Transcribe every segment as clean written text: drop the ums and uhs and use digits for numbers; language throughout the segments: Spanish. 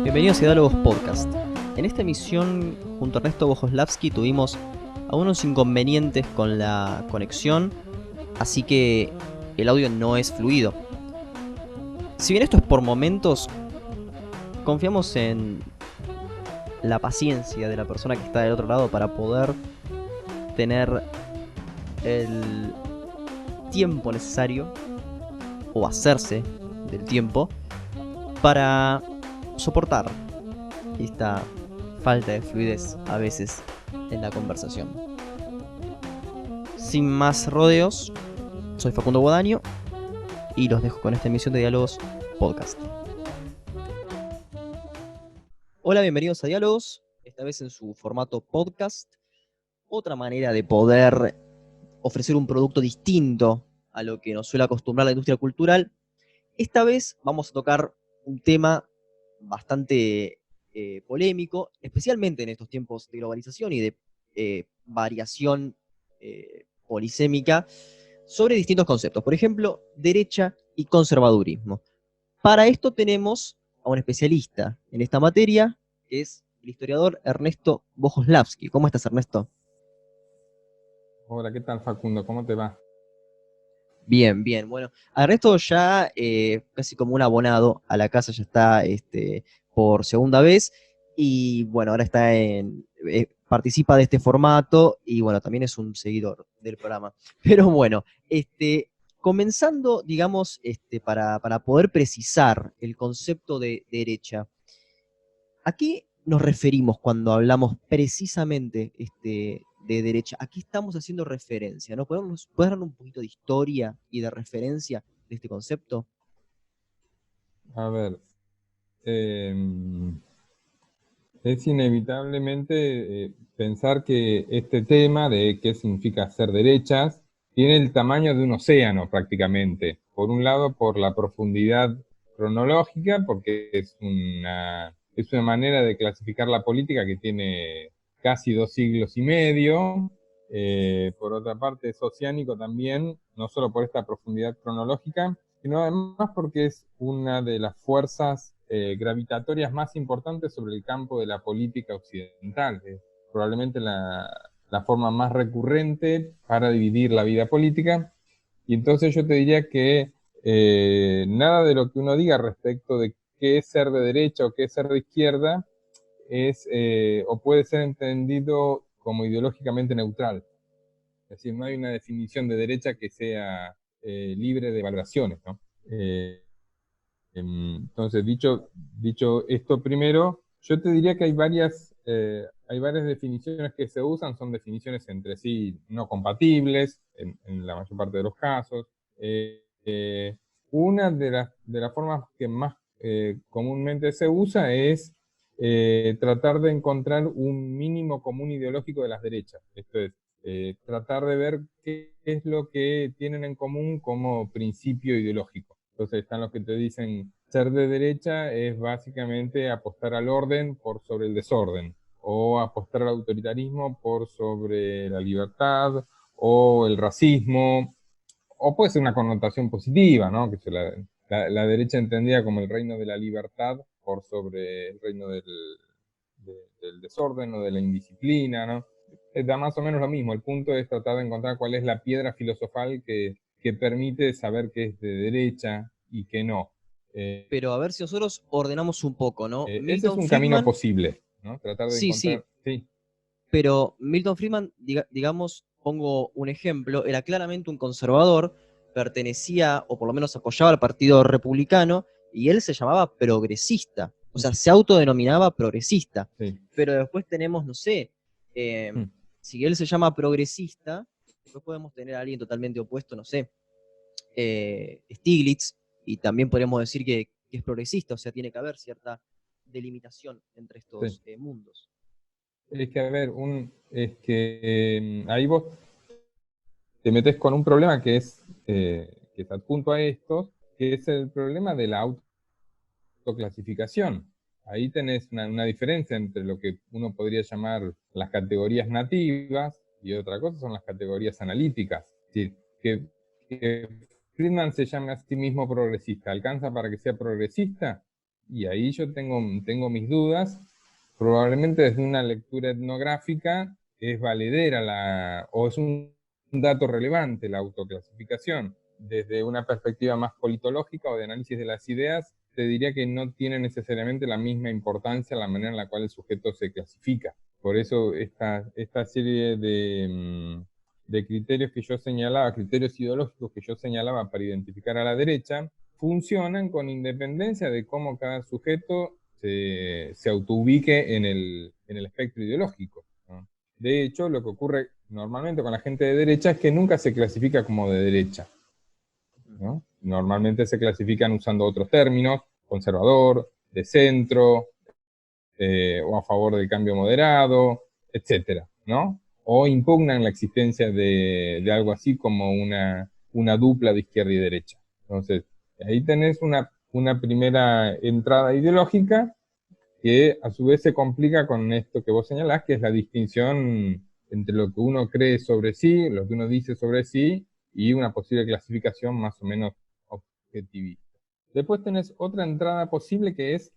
Bienvenidos a Diálogos Podcast. En esta emisión, junto a Ernesto Bojoslavski, tuvimos algunos inconvenientes con la conexión, así que el audio no es fluido. Si bien esto es por momentos, confiamos en la paciencia de la persona que está del otro lado para poder tener el tiempo necesario o hacerse del tiempo para soportar esta falta de fluidez a veces en la conversación. Sin más rodeos, soy Facundo Guadaño y los dejo con esta emisión de Diálogos Podcast. Hola, bienvenidos a Diálogos, esta vez en su formato podcast, otra manera de poder ofrecer un producto distinto a lo que nos suele acostumbrar la industria cultural. Esta vez vamos a tocar un tema bastante polémico, especialmente en estos tiempos de globalización y de variación polisémica sobre distintos conceptos. Por ejemplo, derecha y conservadurismo. Para esto tenemos a un especialista en esta materia, que es el historiador Ernesto Bojoslavski. ¿Cómo estás, Ernesto? Hola, ¿qué tal, Facundo? ¿Cómo te va? Bien, bien. Bueno, Ernesto ya casi como un abonado a la casa, ya está por segunda vez y bueno, ahora está participa de este formato y bueno, también es un seguidor del programa. Pero bueno, comenzando, digamos, para poder precisar el concepto de derecha, ¿a qué nos referimos cuando hablamos precisamente de derecha? ¿A qué estamos haciendo referencia? ¿No? ¿Puedes dar un poquito de historia y de referencia de este concepto? A ver, es inevitablemente pensar que este tema de qué significa ser derechas tiene el tamaño de un océano prácticamente. Por un lado, por la profundidad cronológica, porque es una manera de clasificar la política que tiene casi 2 siglos y medio. Por otra parte, es oceánico también, no solo por esta profundidad cronológica, sino además porque es una de las fuerzas gravitatorias más importantes sobre el campo de la política occidental. Es probablemente la forma más recurrente para dividir la vida política. Y entonces yo te diría que nada de lo que uno diga respecto de qué es ser de derecha o qué es ser de izquierda es o puede ser entendido como ideológicamente neutral. Es decir, no hay una definición de derecha que sea libre de valoraciones, ¿no? Entonces, dicho esto primero, yo te diría que hay varias definiciones que se usan, son definiciones entre sí no compatibles en la mayor parte de los casos. Una de las formas que más comúnmente se usa es tratar de encontrar un mínimo común ideológico de las derechas. Esto es, tratar de ver qué es lo que tienen en común como principio ideológico. Entonces están los que te dicen ser de derecha es básicamente apostar al orden por sobre el desorden, o apostar al autoritarismo por sobre la libertad, o el racismo, o puede ser una connotación positiva, ¿no? Que la derecha entendida como el reino de la libertad por sobre el reino del desorden o de la indisciplina, ¿no? Da más o menos lo mismo. El punto es tratar de encontrar cuál es la piedra filosofal que permite saber qué es de derecha y qué no. Pero a ver si nosotros ordenamos un poco, ¿no? Ese es Milton un camino Friedman, posible, ¿no? Tratar de sí, sí, encontrar, sí, pero Milton Friedman, digamos, pongo un ejemplo, era claramente un conservador, pertenecía, o por lo menos apoyaba al Partido Republicano, y él se llamaba progresista, o sea, se autodenominaba progresista. sí. Pero después tenemos, no sé, Mm. si él se llama progresista, después podemos tener a alguien totalmente opuesto, no sé, Stiglitz, y también podríamos decir que es progresista, o sea, tiene que haber cierta delimitación entre Sí. estos mundos. Es que, a ver, ahí vos te metes con un problema que es adjunto a estos, que es el problema de la autoclasificación. Ahí tenés una diferencia entre lo que uno podría llamar las categorías nativas y otra cosa son las categorías analíticas. Es decir, que Friedman se llama a sí mismo progresista. ¿Alcanza para que sea progresista? Y ahí yo tengo mis dudas. Probablemente desde una lectura etnográfica es valedera o es un dato relevante la autoclasificación. Desde una perspectiva más politológica o de análisis de las ideas, te diría que no tiene necesariamente la misma importancia la manera en la cual el sujeto se clasifica. Por eso esta serie de criterios que yo señalaba, criterios ideológicos que yo señalaba para identificar a la derecha, funcionan con independencia de cómo cada sujeto se autoubique en el espectro ideológico, ¿no? De hecho, lo que ocurre normalmente con la gente de derecha es que nunca se clasifica como de derecha, ¿no? Normalmente se clasifican usando otros términos, conservador, de centro, o a favor del cambio moderado, etcétera, ¿no? O impugnan la existencia de algo así como una dupla de izquierda y derecha. Entonces, ahí tenés una primera entrada ideológica que a su vez se complica con esto que vos señalás, que es la distinción entre lo que uno cree sobre sí, lo que uno dice sobre sí, y una posible clasificación más o menos objetivista. Después tenés otra entrada posible que es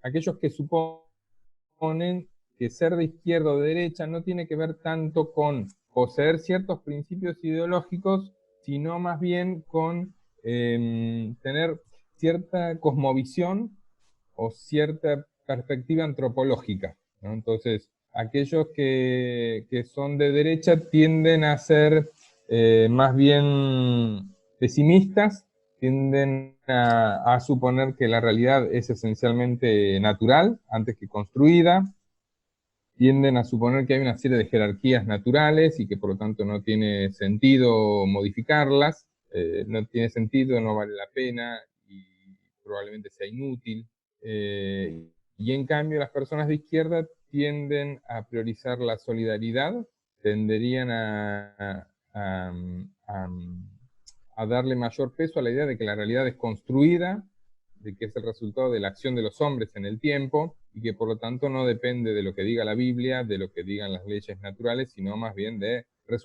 aquellos que suponen que ser de izquierda o de derecha no tiene que ver tanto con poseer ciertos principios ideológicos, sino más bien con tener cierta cosmovisión o cierta perspectiva antropológica, ¿no? Entonces, aquellos que son de derecha tienden a ser más bien pesimistas, tienden a suponer que la realidad es esencialmente natural antes que construida, tienden a suponer que hay una serie de jerarquías naturales y que por lo tanto no tiene sentido modificarlas, no tiene sentido, no vale la pena y probablemente sea inútil. Y en cambio las personas de izquierda tienden a priorizar la solidaridad, tenderían a darle mayor peso a la idea de que la realidad es construida, de que es el resultado de la acción de los hombres en el tiempo y que por lo tanto no depende de lo que diga la Biblia, de lo que digan las leyes naturales, sino más bien de es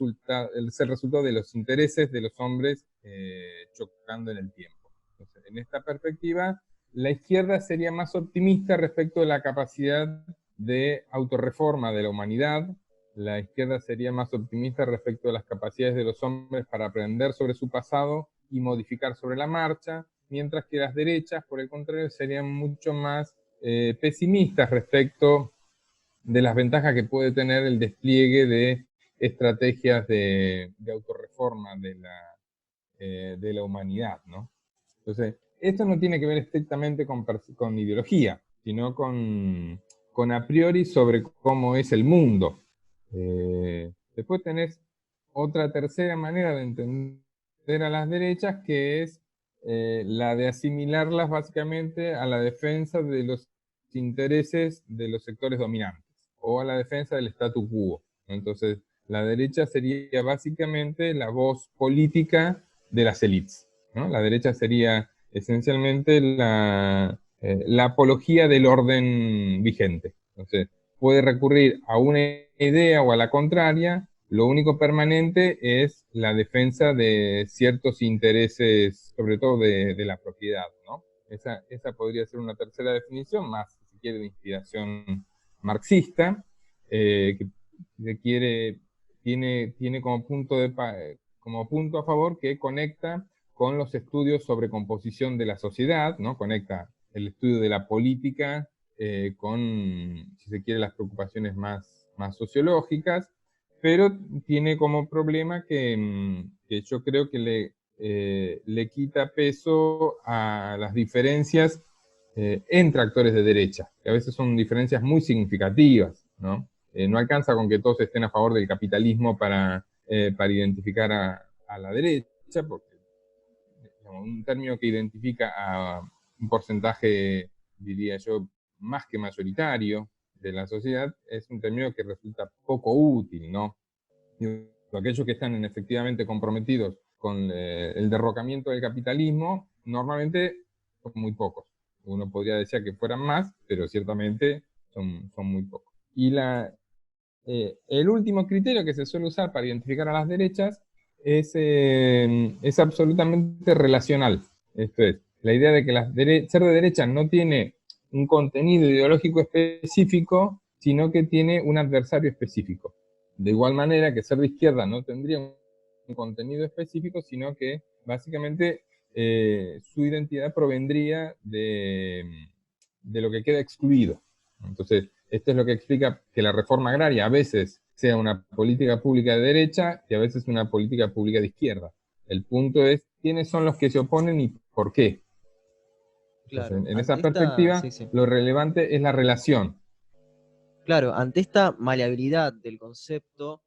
el resultado de los intereses de los hombres chocando en el tiempo. Entonces, en esta perspectiva, la izquierda sería más optimista respecto de la capacidad de autorreforma de la humanidad. La izquierda sería más optimista respecto de las capacidades de los hombres para aprender sobre su pasado y modificar sobre la marcha, mientras que las derechas, por el contrario, serían mucho más pesimistas respecto de las ventajas que puede tener el despliegue de estrategias de autorreforma de la humanidad, ¿no? Entonces, esto no tiene que ver estrictamente con ideología, sino con a priori sobre cómo es el mundo. Después tenés otra tercera manera de entender a las derechas, que es la de asimilarlas básicamente a la defensa de los intereses de los sectores dominantes o a la defensa del statu quo. Entonces, la derecha sería básicamente la voz política de las élites, ¿no? La derecha sería esencialmente la apología del orden vigente. Entonces, puede recurrir a una idea o a la contraria, lo único permanente es la defensa de ciertos intereses, sobre todo de la propiedad, ¿no? Esa podría ser una tercera definición, más si quiere de inspiración marxista, que tiene como punto a favor que conecta con los estudios sobre composición de la sociedad, ¿no? Conecta el estudio de la política con, si se quiere, las preocupaciones más sociológicas, pero tiene como problema que yo creo que le quita peso a las diferencias entre actores de derecha, que a veces son diferencias muy significativas, ¿no? No alcanza con que todos estén a favor del capitalismo para identificar a la derecha, porque digamos, un término que identifica a un porcentaje, diría yo, más que mayoritario de la sociedad, es un término que resulta poco útil, ¿no? Aquellos que están efectivamente comprometidos con el derrocamiento del capitalismo, normalmente son muy pocos. Uno podría decir que fueran más, pero ciertamente son muy pocos. Y el último criterio que se suele usar para identificar a las derechas es absolutamente relacional. Esto es, la idea de que ser de derecha no tiene un contenido ideológico específico, sino que tiene un adversario específico. De igual manera que ser de izquierda no tendría un contenido específico, sino que básicamente su identidad provendría de lo que queda excluido. Entonces, esto es lo que explica que la reforma agraria a veces sea una política pública de derecha y a veces una política pública de izquierda. El punto es quiénes son los que se oponen y por qué. Entonces, Claro, en esa ante esta, sí, perspectiva, sí. lo relevante es la relación. Claro, ante esta maleabilidad del concepto,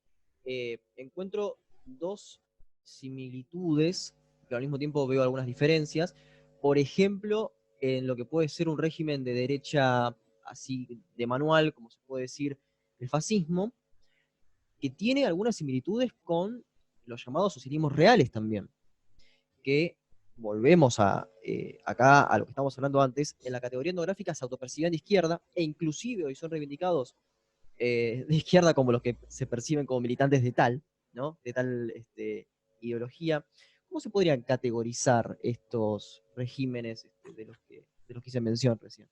encuentro dos similitudes, pero al mismo tiempo veo algunas diferencias. Por ejemplo, en lo que puede ser un régimen de derecha así de manual, como se puede decir, el fascismo, que tiene algunas similitudes con los llamados socialismos reales también, que volvemos acá a lo que estábamos hablando antes, en la categoría etnográfica se autoperciben de izquierda e inclusive hoy son reivindicados de izquierda como los que se perciben como militantes de tal, ¿no? De tal ideología. ¿Cómo se podrían categorizar estos regímenes de los que hice mención recién?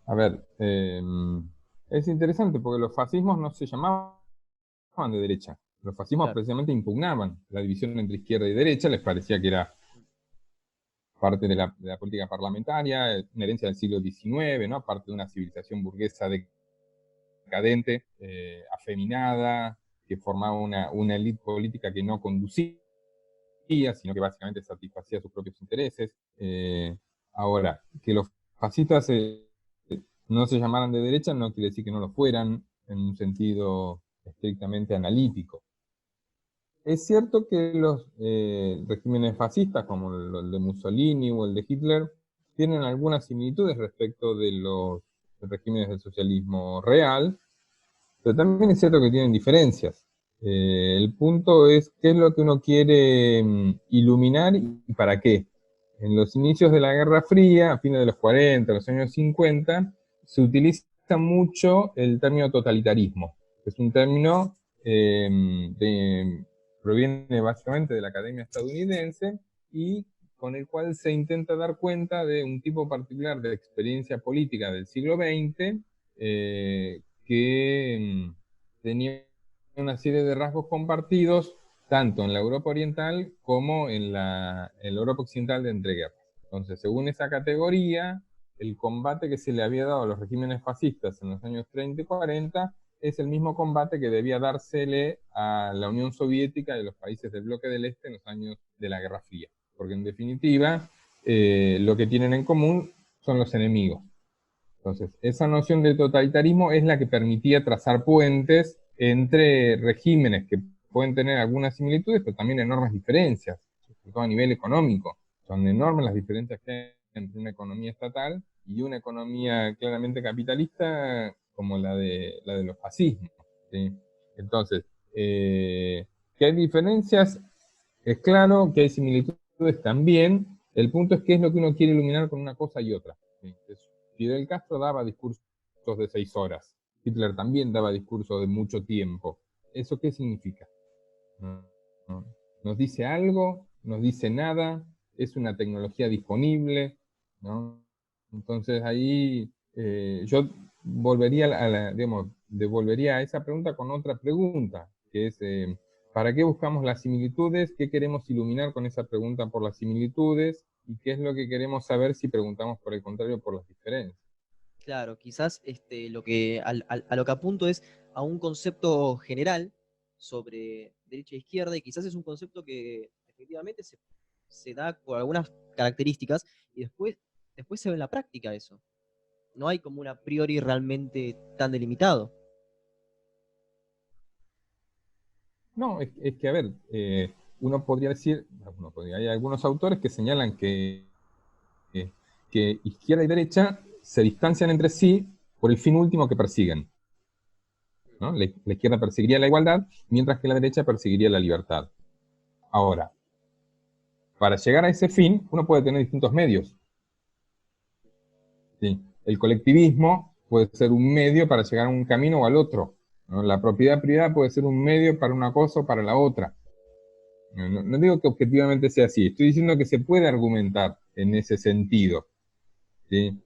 A ver, es interesante porque los fascismos no se llamaban de derecha. Los fascismos Claro. precisamente impugnaban la división entre izquierda y derecha, les parecía que era parte de la política parlamentaria, una herencia del siglo XIX, ¿no? Parte de una civilización burguesa decadente, afeminada, que formaba una élite política que no conducía, sino que básicamente satisfacía sus propios intereses. Ahora, que los fascistas no se llamaran de derecha no quiere decir que no lo fueran en un sentido estrictamente analítico. Es cierto que los regímenes fascistas, como el de Mussolini o el de Hitler, tienen algunas similitudes respecto de los regímenes del socialismo real, pero también es cierto que tienen diferencias. El punto es qué es lo que uno quiere iluminar y para qué. En los inicios de la Guerra Fría, a fines de los 40, los años 50, se utiliza mucho el término totalitarismo. Es un término proviene básicamente de la Academia Estadounidense y con el cual se intenta dar cuenta de un tipo particular de experiencia política del siglo XX que tenía una serie de rasgos compartidos tanto en la Europa Oriental como en la Europa Occidental de entreguerras. Entonces, según esa categoría, el combate que se le había dado a los regímenes fascistas en los años 30 y 40 es el mismo combate que debía dársele a la Unión Soviética y a los países del bloque del Este en los años de la Guerra Fría. Porque en definitiva, lo que tienen en común son los enemigos. Entonces, esa noción de totalitarismo es la que permitía trazar puentes entre regímenes que pueden tener algunas similitudes, pero también enormes diferencias, sobre todo a nivel económico. Son enormes las diferencias que hay entre una economía estatal y una economía claramente capitalista como la de los fascismos. ¿Sí? Entonces, que hay diferencias, es claro, que hay similitudes también. El punto es qué es lo que uno quiere iluminar con una cosa y otra. ¿Sí? Fidel Castro daba discursos de 6 horas. Hitler también daba discursos de mucho tiempo. ¿Eso qué significa? ¿Nos dice algo? ¿Nos dice nada? ¿Es una tecnología disponible? ¿No? Entonces ahí yo volvería digamos, devolvería a esa pregunta con otra pregunta, que es ¿para qué buscamos las similitudes? ¿Qué queremos iluminar con esa pregunta por las similitudes? ¿Y qué es lo que queremos saber si preguntamos por el contrario por las diferencias? Claro, quizás a lo que apunto es a un concepto general sobre derecha e izquierda, y quizás es un concepto que efectivamente se da por algunas características y después se ve en la práctica eso. No hay como un a priori realmente tan delimitado. No, es que a ver, uno podría decir, hay algunos autores que señalan que, que izquierda y derecha se distancian entre sí por el fin último que persiguen. ¿No? La izquierda perseguiría la igualdad, mientras que la derecha perseguiría la libertad. Ahora, para llegar a ese fin, uno puede tener distintos medios. ¿Sí? El colectivismo puede ser un medio para llegar a un camino o al otro. ¿no? La propiedad privada puede ser un medio para una cosa o para la otra. No digo que objetivamente sea así, estoy diciendo que se puede argumentar en ese sentido, ¿sí?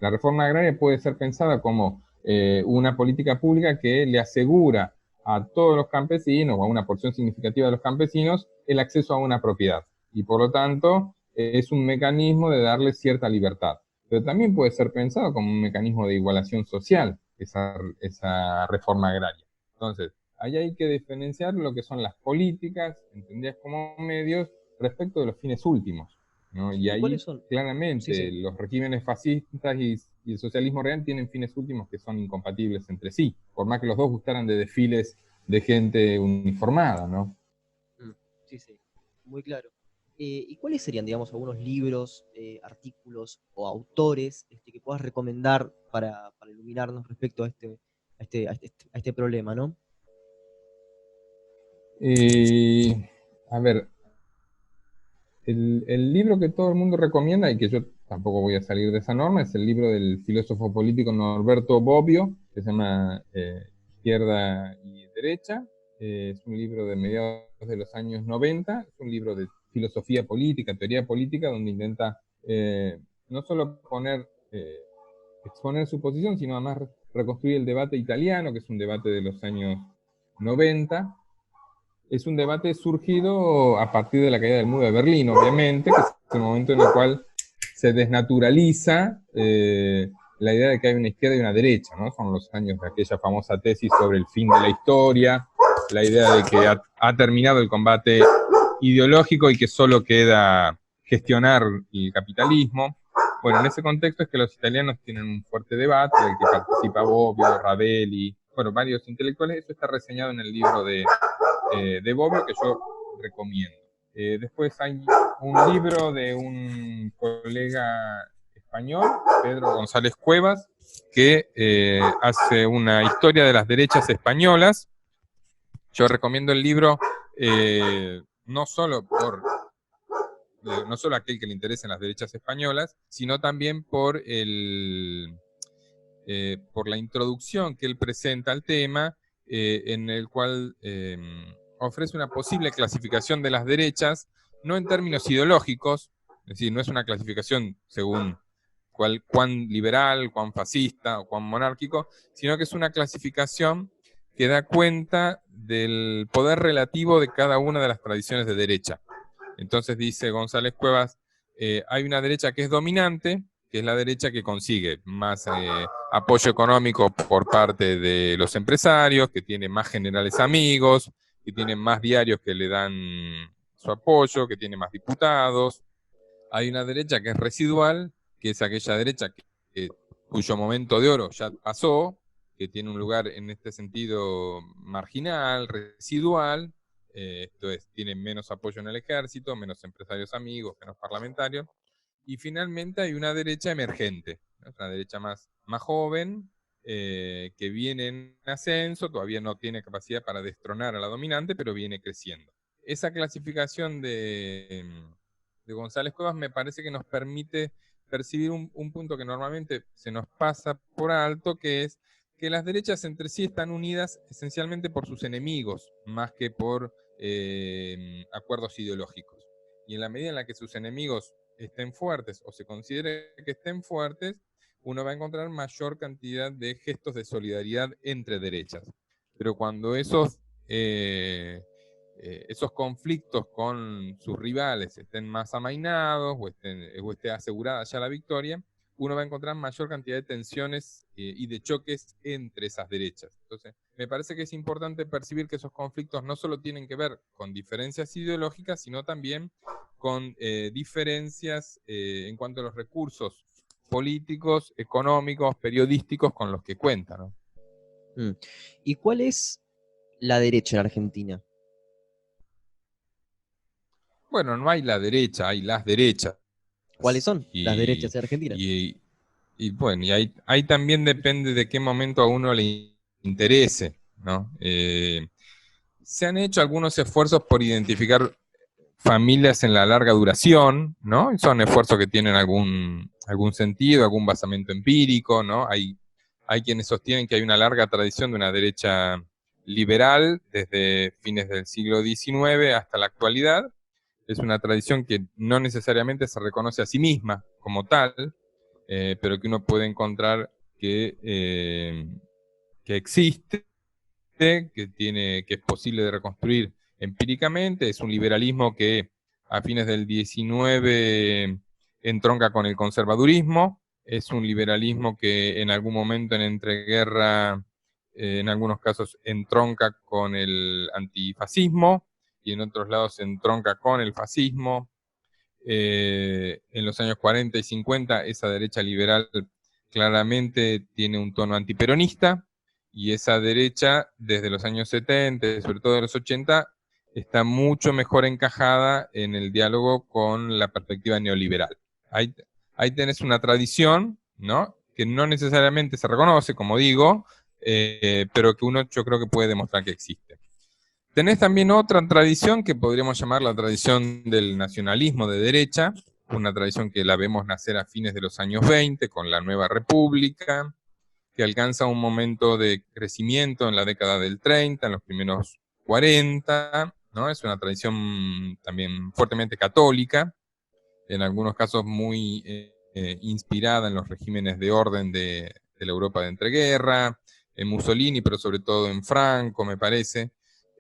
La reforma agraria puede ser pensada como una política pública que le asegura a todos los campesinos, o a una porción significativa de los campesinos, el acceso a una propiedad. Y por lo tanto, es un mecanismo de darle cierta libertad. Pero también puede ser pensado como un mecanismo de igualación social, esa reforma agraria. Entonces, ahí hay que diferenciar lo que son las políticas, entendidas como medios, respecto de los fines últimos, ¿no? Y ¿Y cuáles ahí, son? Sí, claramente, sí. los regímenes fascistas y el socialismo real tienen fines últimos que son incompatibles entre sí, por más que los dos gustaran de desfiles de gente uniformada, ¿no? Mm, sí, sí, muy claro. ¿Y cuáles serían, digamos, algunos libros, artículos o autores que puedas recomendar para iluminarnos respecto a este problema, ¿no? A ver, el libro que todo el mundo recomienda, y que yo tampoco voy a salir de esa norma, es el libro del filósofo político Norberto Bobbio, que se llama Izquierda y Derecha. Es un libro de mediados de los años 90, es un libro de filosofía política, teoría política, donde intenta no solo exponer su posición, sino además reconstruir el debate italiano, que es un debate de los años 90. Es un debate surgido a partir de la caída del muro de Berlín, obviamente, que es el momento en el cual se desnaturaliza la idea de que hay una izquierda y una derecha, ¿no? Son los años de aquella famosa tesis sobre el fin de la historia, la idea de que ha terminado el combate ideológico y que solo queda gestionar el capitalismo. Bueno, en ese contexto es que los italianos tienen un fuerte debate, del que participa Bobbio, Ravelli, bueno, varios intelectuales. Eso está reseñado en el libro de Bobbio, que yo recomiendo. Después hay un libro de un colega español, Pedro González Cuevas, que hace una historia de las derechas españolas. Yo recomiendo el libro no solo no solo a aquel que le interesen las derechas españolas, sino también por la introducción que él presenta al tema, en el cual ofrece una posible clasificación de las derechas, no en términos ideológicos, es decir, no es una clasificación según cuán liberal, cuán fascista o cuán monárquico, sino que es una clasificación que da cuenta del poder relativo de cada una de las tradiciones de derecha. Entonces dice González Cuevas, hay una derecha que es dominante, que es la derecha que consigue más apoyo económico por parte de los empresarios, que tiene más generales amigos, que tiene más diarios que le dan su apoyo, que tiene más diputados. Hay una derecha que es residual, que es aquella derecha cuyo momento de oro ya pasó, que tiene un lugar en este sentido marginal, residual, esto es, tiene menos apoyo en el ejército, menos empresarios amigos, menos parlamentarios. Y finalmente hay una derecha emergente, ¿no? Una derecha más joven, que viene en ascenso, todavía no tiene capacidad para destronar a la dominante, pero viene creciendo. Esa clasificación de González Cuevas me parece que nos permite percibir un punto que normalmente se nos pasa por alto, que es que las derechas entre sí están unidas esencialmente por sus enemigos, más que por acuerdos ideológicos. Y en la medida en la que sus enemigos estén fuertes o se considere que estén fuertes, uno va a encontrar mayor cantidad de gestos de solidaridad entre derechas. Pero cuando esos conflictos con sus rivales estén más amainados o esté asegurada ya la victoria, uno va a encontrar mayor cantidad de tensiones y de choques entre esas derechas. Entonces, me parece que es importante percibir que esos conflictos no solo tienen que ver con diferencias ideológicas, sino también con diferencias en cuanto a los recursos políticos, económicos, periodísticos con los que cuentan, ¿no? ¿Y cuál es la derecha en Argentina? Bueno, no hay la derecha, hay las derechas. ¿Cuáles son las Y, derechas en Argentina? bueno, y ahí también depende de qué momento a uno le interese, ¿no? Se han hecho algunos esfuerzos por identificar familias en la larga duración, ¿no? Son esfuerzos que tienen algún sentido, algún basamento empírico, ¿no? Hay Hay quienes sostienen que hay una larga tradición de una derecha liberal desde fines del siglo XIX hasta la actualidad. Es una tradición que no necesariamente se reconoce a sí misma como tal, pero que uno puede encontrar que existe, que es posible de reconstruir empíricamente. Es un liberalismo que a fines del XIX entronca con el conservadurismo. Es un liberalismo que en algún momento en entreguerra, en algunos casos entronca con el antifascismo y en otros lados entronca con el fascismo. En los años 40 y 50 esa derecha liberal claramente tiene un tono antiperonista, y esa derecha desde los años 70, sobre todo de los 80, está mucho mejor encajada en el diálogo con la perspectiva neoliberal. Ahí tenés una tradición, ¿no?, que no necesariamente se reconoce, como digo, pero que uno yo creo que puede demostrar que existe. Tenés también otra tradición que podríamos llamar la tradición del nacionalismo de derecha, una tradición que la vemos nacer a fines de los años 20 con la Nueva República, que alcanza un momento de crecimiento en la década del 30, en los primeros 40, ¿no? Es una tradición también fuertemente católica, en algunos casos muy inspirada en los regímenes de orden de la Europa de entreguerra, en Mussolini, pero sobre todo en Franco, me parece.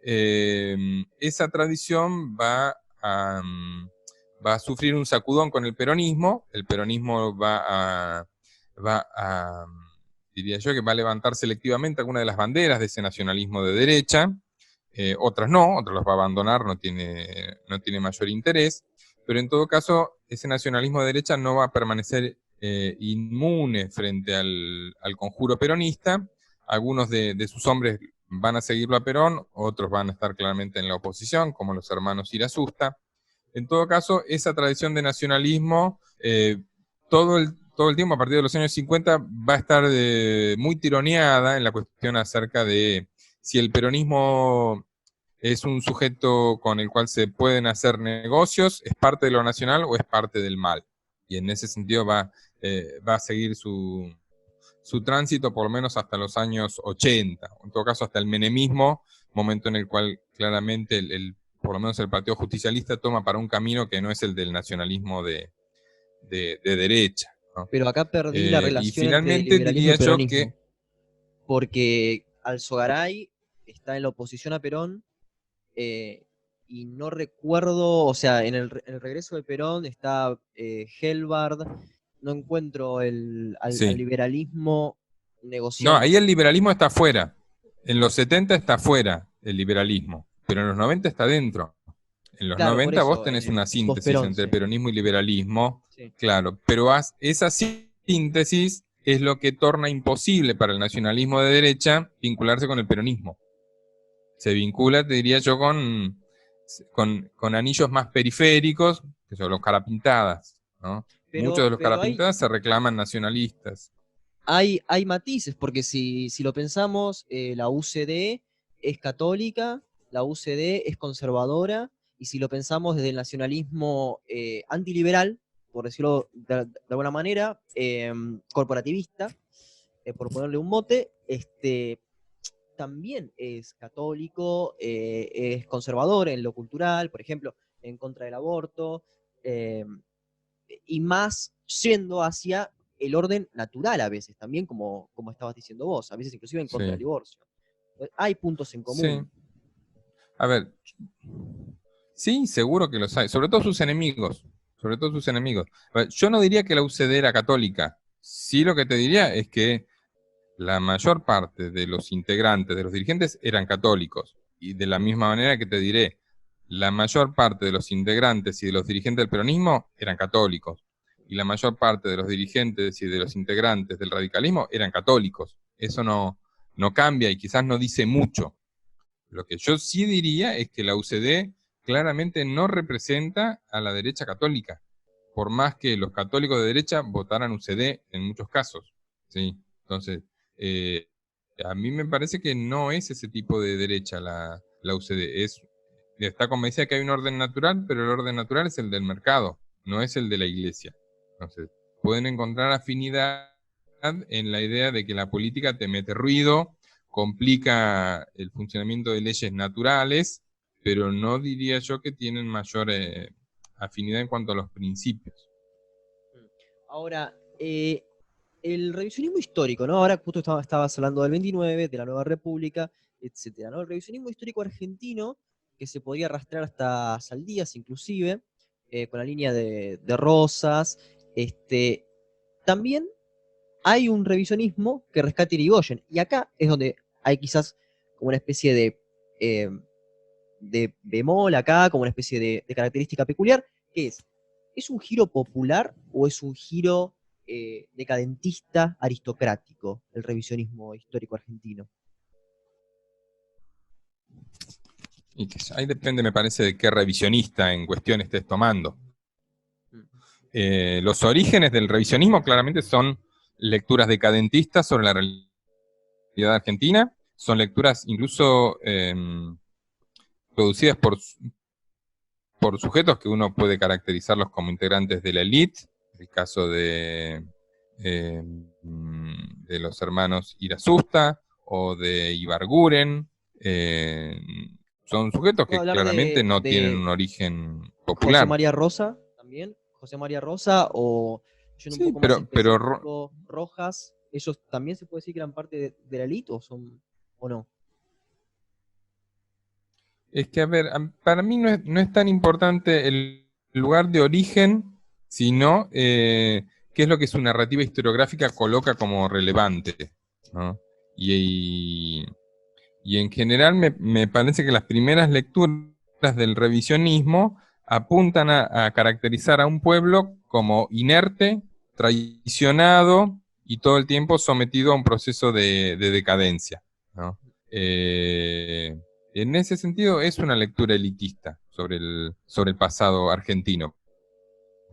Esa tradición va a sufrir un sacudón con el peronismo va a, diría yo, que va a levantar selectivamente algunas de las banderas de ese nacionalismo de derecha, otras no, otras las va a abandonar, no tiene mayor interés, pero en todo caso ese nacionalismo de derecha no va a permanecer inmune frente al conjuro peronista. Algunos de sus hombres van a seguirlo a Perón, otros van a estar claramente en la oposición, como los hermanos Irasusta. En todo caso, esa tradición de nacionalismo, todo el tiempo, a partir de los años 50, va a estar muy tironeada en la cuestión acerca de si el peronismo es un sujeto con el cual se pueden hacer negocios, es parte de lo nacional o es parte del mal. Y en ese sentido va a seguir su tránsito por lo menos hasta los años 80, en todo caso hasta el menemismo, momento en el cual claramente por lo menos el Partido Justicialista toma para un camino que no es el del nacionalismo de derecha, ¿no? Pero acá perdí la Y relación entre finalmente liberalismo y diría yo peronismo, que... porque Alzogaray está en la oposición a Perón, eh, y no recuerdo, o sea, en el regreso de Perón está Helbard, no encuentro al Sí. liberalismo No, negociando. ahí el liberalismo está afuera. En los 70 está afuera el liberalismo, pero en los 90 está dentro. En los Claro, por 90 vos eso, en tenés el una síntesis post-Perón, entre sí. peronismo y liberalismo, Sí. claro, pero esa síntesis es lo que torna imposible para el nacionalismo de derecha vincularse con el peronismo. Se vincula, te diría yo, con anillos más periféricos, que son los carapintadas, ¿no? Muchos Pero, de los pero hay, carapintadas se reclaman nacionalistas. hay matices, porque si lo pensamos, la UCD es católica, la UCD es conservadora, y si lo pensamos desde el nacionalismo antiliberal, por decirlo de alguna manera, corporativista, por ponerle un mote, también es católico, es conservador en lo cultural, por ejemplo, en contra del aborto, eh, y más yendo hacia el orden natural a veces, también como estabas diciendo vos, a veces inclusive en contra del Sí, divorcio. Hay puntos en sí. común. A ver, sí, seguro que los hay, sobre todo sus enemigos, sobre todo sus enemigos. A ver, yo no diría que la UCD era católica, sí lo que te diría es que la mayor parte de los integrantes, de los dirigentes, eran católicos, y de la misma manera que te diré, la mayor parte de los integrantes y de los dirigentes del peronismo eran católicos, y la mayor parte de los dirigentes y de los integrantes del radicalismo eran católicos. Eso no cambia y quizás no dice mucho. Lo que yo sí diría es que la UCD claramente no representa a la derecha católica, por más que los católicos de derecha votaran UCD en muchos casos, ¿sí? Entonces, eh, a mí me parece que no es ese tipo de derecha la UCD. Está convencida que hay un orden natural, pero el orden natural es el del mercado, no es el de la iglesia. Entonces, pueden encontrar afinidades en la idea de que la política te mete ruido, complica el funcionamiento de leyes naturales, pero no diría yo que tienen mayor afinidad en cuanto a los principios. Ahora, el revisionismo histórico, ¿no? Ahora justo estabas hablando del 29, de la Nueva República, etcétera, ¿no? El revisionismo histórico argentino, que se podría arrastrar hasta Saldías, inclusive, con la línea de Rosas, también hay un revisionismo que rescata Irigoyen, y acá es donde hay quizás como una especie de bemol acá, como una especie de característica peculiar, que ¿es un giro popular o es un giro decadentista aristocrático, el revisionismo histórico argentino? Y que ahí depende, me parece, de qué revisionista en cuestión estés tomando. Los orígenes del revisionismo claramente son lecturas decadentistas sobre la realidad argentina, son lecturas incluso producidas por sujetos que uno puede caracterizarlos como integrantes de la élite, el caso de los hermanos Irasusta o de Ibarguren. Son sujetos que claramente no tienen un origen popular. José María Rosa también, José María Rosa, o yendo un poco más específico, Rojas, ¿ellos también se puede decir que eran parte de la élite o no? Es que, a ver, para mí no es tan importante el lugar de origen, sino qué es lo que su narrativa historiográfica coloca como relevante, ¿no? Y en general me parece que las primeras lecturas del revisionismo apuntan a caracterizar a un pueblo como inerte, traicionado y todo el tiempo sometido a un proceso de decadencia, ¿no? En ese sentido es una lectura elitista sobre el pasado argentino,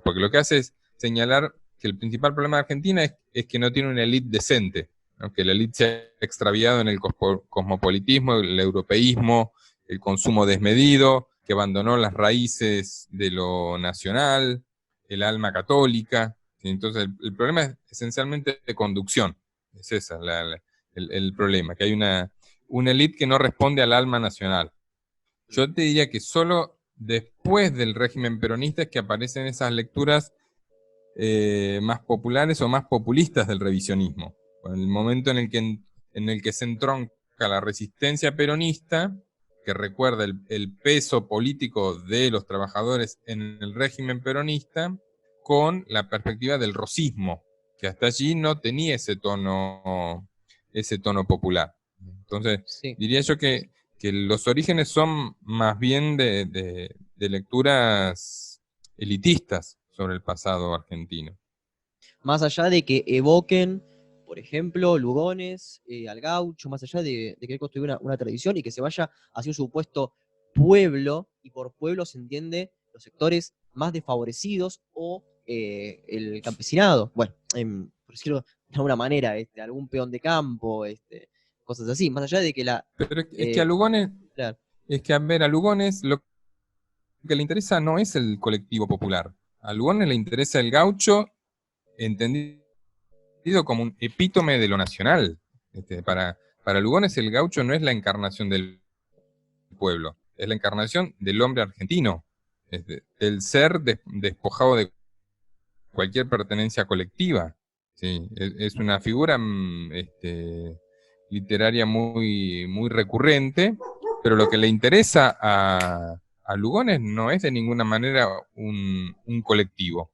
porque lo que hace es señalar que el principal problema de Argentina es que no tiene una élite decente, ¿no? Que la élite se ha extraviado en el cosmopolitismo, el europeísmo, el consumo desmedido, que abandonó las raíces de lo nacional, el alma católica. ¿Sí? Entonces el problema es esencialmente de conducción, es ese el problema, que hay una élite que no responde al alma nacional. Yo te diría que solo después del régimen peronista es que aparecen esas lecturas más populares o más populistas del revisionismo. En el momento en el que se entronca la resistencia peronista, que recuerda el peso político de los trabajadores en el régimen peronista, con la perspectiva del rosismo, que hasta allí no tenía ese tono popular. Entonces, Sí. diría yo que los orígenes son más bien de lecturas elitistas sobre el pasado argentino. Más allá de que evoquen, por ejemplo, Lugones, al gaucho, más allá de querer construir una tradición y que se vaya hacia un supuesto pueblo, y por pueblo se entiende los sectores más desfavorecidos o el campesinado, bueno, por decirlo de alguna manera, algún peón de campo, cosas así, más allá de que Pero es que a Lugones, claro. es que a ver, a Lugones lo que le interesa no es el colectivo popular. A Lugones le interesa el gaucho entendido como un epítome de lo nacional. Para Lugones el gaucho no es la encarnación del pueblo, es la encarnación del hombre argentino, del ser despojado de cualquier pertenencia colectiva. Sí, es una figura literaria muy, muy recurrente, pero lo que le interesa a Lugones no es de ninguna manera un colectivo.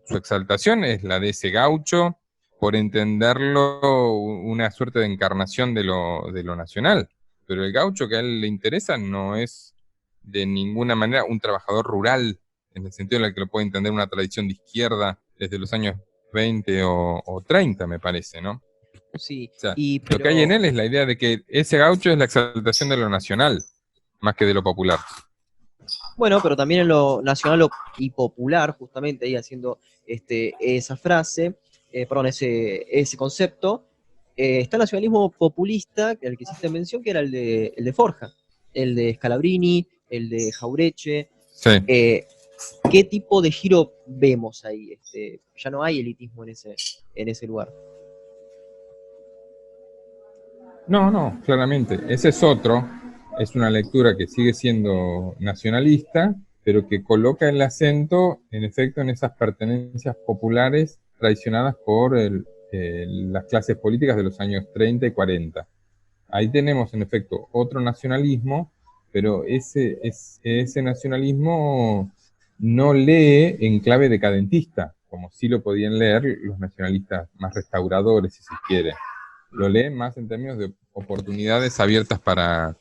Su exaltación es la de ese gaucho, por entenderlo una suerte de encarnación de lo nacional. Pero el gaucho que a él le interesa no es de ninguna manera un trabajador rural, en el sentido en el que lo puede entender una tradición de izquierda desde los años 20 o 30, me parece, ¿no? Sí, O sea, lo que hay en él es la idea de que ese gaucho es la exaltación de lo nacional, más que de lo popular. Bueno, pero también en lo nacional y popular, justamente ahí haciendo esa frase, perdón, ese concepto, está el nacionalismo populista, el que hiciste mención, que era el de Forja, el de Scalabrini, el de Jaureche. Sí. ¿Qué tipo de giro vemos ahí? Ya no hay elitismo en ese lugar. No, no, claramente. Ese es otro. Es una lectura que sigue siendo nacionalista, pero que coloca el acento, en efecto, en esas pertenencias populares traicionadas por las clases políticas de los años 30 y 40. Ahí tenemos, en efecto, otro nacionalismo, pero ese nacionalismo no lee en clave decadentista, como sí lo podían leer los nacionalistas más restauradores, si se quiere. Lo leen más en términos de oportunidades abiertas para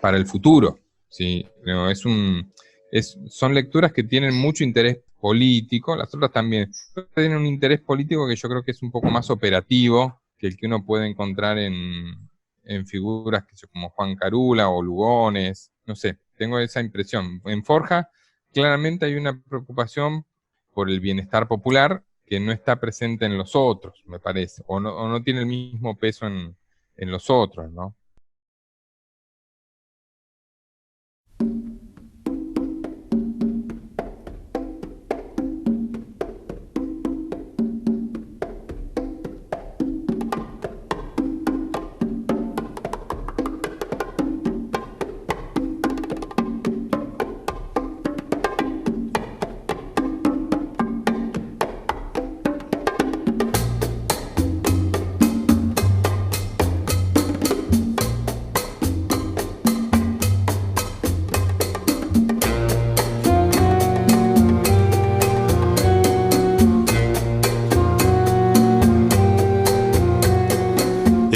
el futuro. ¿Sí? No, son lecturas que tienen mucho interés político, las otras también, pero tienen un interés político que yo creo que es un poco más operativo que el que uno puede encontrar en figuras que son como Juan Carula o Lugones, no sé, tengo esa impresión. En Forja claramente hay una preocupación por el bienestar popular que no está presente en los otros, me parece, o no tiene el mismo peso en los otros, ¿no?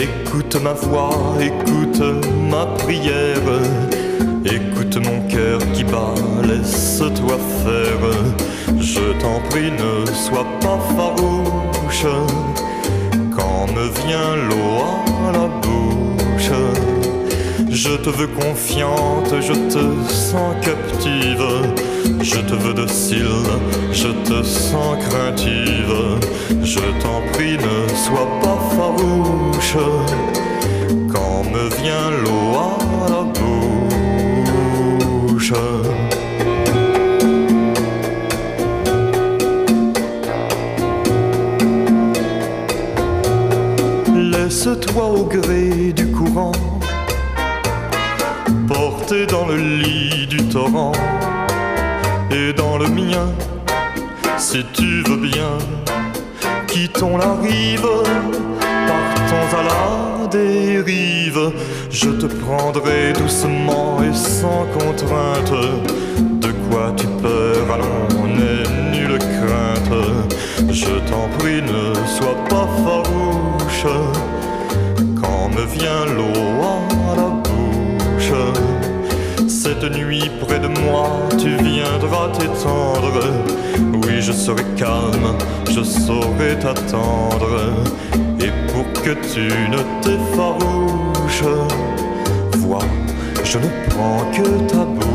Écoute ma voix, écoute ma prière, écoute mon cœur qui bat, laisse-toi faire. Je t'en prie, ne sois pas farouche, quand me vient l'eau à la bouche. Je te veux confiante, je te sens captive, je te veux docile, je te sens craintive. Je t'en prie, ne sois pas farouche, quand me vient l'eau à la bouche. Laisse-toi au gré du courant, porté dans le lit du torrent, et dans le mien, si tu veux bien. Quittons la rive, partons à la dérive. Je te prendrai doucement et sans contrainte. De quoi tu peur, allons, n'aie nulle crainte. Je t'en prie, ne sois pas farouche, quand me vient l'eau à la bouche. Cette nuit près de moi, tu viendras t'étendre. Oui, je serai calme, je saurai t'attendre. Et pour que tu ne t'effarouches, vois, je ne prends que ta bouche.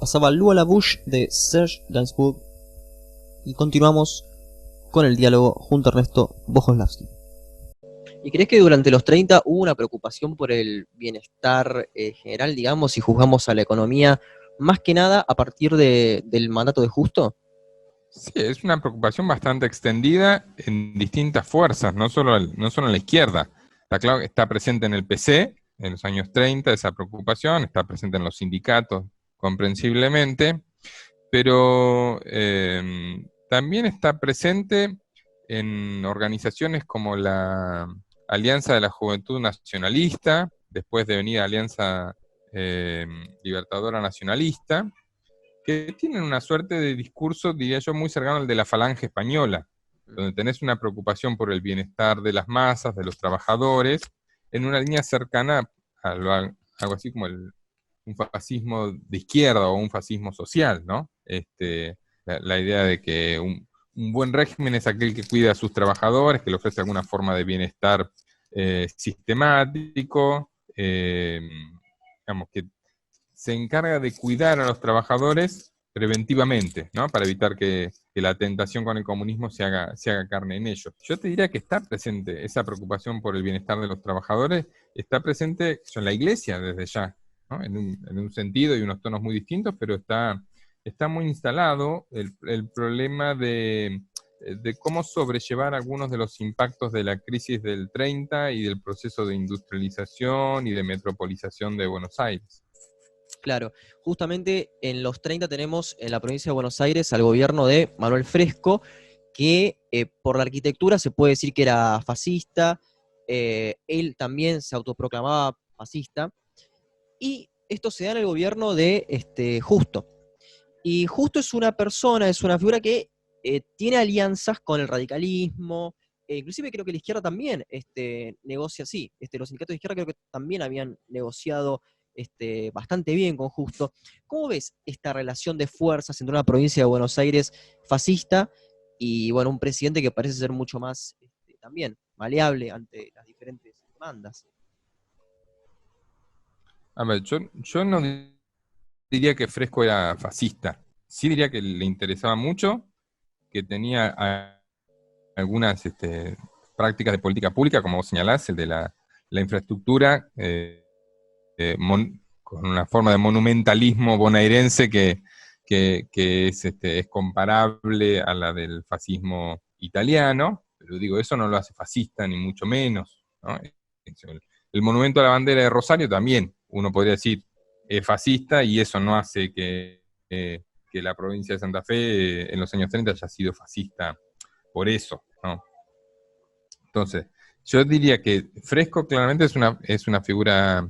Pasaba L'eau à la bouche de Serge Gainsbourg y continuamos con el diálogo junto a Ernesto Bogoslavsky. ¿Y crees que durante los 30 hubo una preocupación por el bienestar general, digamos, si juzgamos a la economía, más que nada a partir del mandato de Justo? Sí, es una preocupación bastante extendida en distintas fuerzas, no solo en la izquierda. Está claro que está presente en el PC en los años 30 esa preocupación, está presente en los sindicatos comprensiblemente, pero también está presente en organizaciones como la Alianza de la Juventud Nacionalista, después de venir Alianza Libertadora Nacionalista, que tienen una suerte de discurso, diría yo, muy cercano al de la Falange Española, donde tenés una preocupación por el bienestar de las masas, de los trabajadores, en una línea cercana a algo así como un fascismo de izquierda o un fascismo social, ¿no? La idea de que un buen régimen es aquel que cuida a sus trabajadores, que le ofrece alguna forma de bienestar sistemático, digamos, que se encarga de cuidar a los trabajadores preventivamente, ¿no? Para evitar que la tentación con el comunismo se haga carne en ellos. Yo te diría que está presente esa preocupación por el bienestar de los trabajadores, está presente en la iglesia desde ya. ¿no? En un sentido y unos tonos muy distintos, pero está muy instalado el problema de cómo sobrellevar algunos de los impactos de la crisis del 30 y del proceso de industrialización y de metropolización de Buenos Aires. Claro, justamente en los 30 tenemos en la provincia de Buenos Aires al gobierno de Manuel Fresco, que por la arquitectura se puede decir que era fascista, él también se autoproclamaba fascista, y esto se da en el gobierno de Justo. Y Justo es una persona, es una figura que tiene alianzas con el radicalismo, inclusive creo que la izquierda también negocia así. Los sindicatos de izquierda creo que también habían negociado bastante bien con Justo. ¿Cómo ves esta relación de fuerzas entre una provincia de Buenos Aires fascista y bueno, un presidente que parece ser mucho más también maleable ante las diferentes demandas? A ver, yo no diría que Fresco era fascista. Sí diría que le interesaba mucho, que tenía algunas prácticas de política pública, como vos señalás, el de la infraestructura, con una forma de monumentalismo bonaerense que es comparable a la del fascismo italiano, pero digo, eso no lo hace fascista, ni mucho menos, ¿no? El monumento a la bandera de Rosario también, uno podría decir, es fascista, y eso no hace que la provincia de Santa Fe en los años 30 haya sido fascista por eso, ¿no? Entonces, yo diría que Fresco claramente es una figura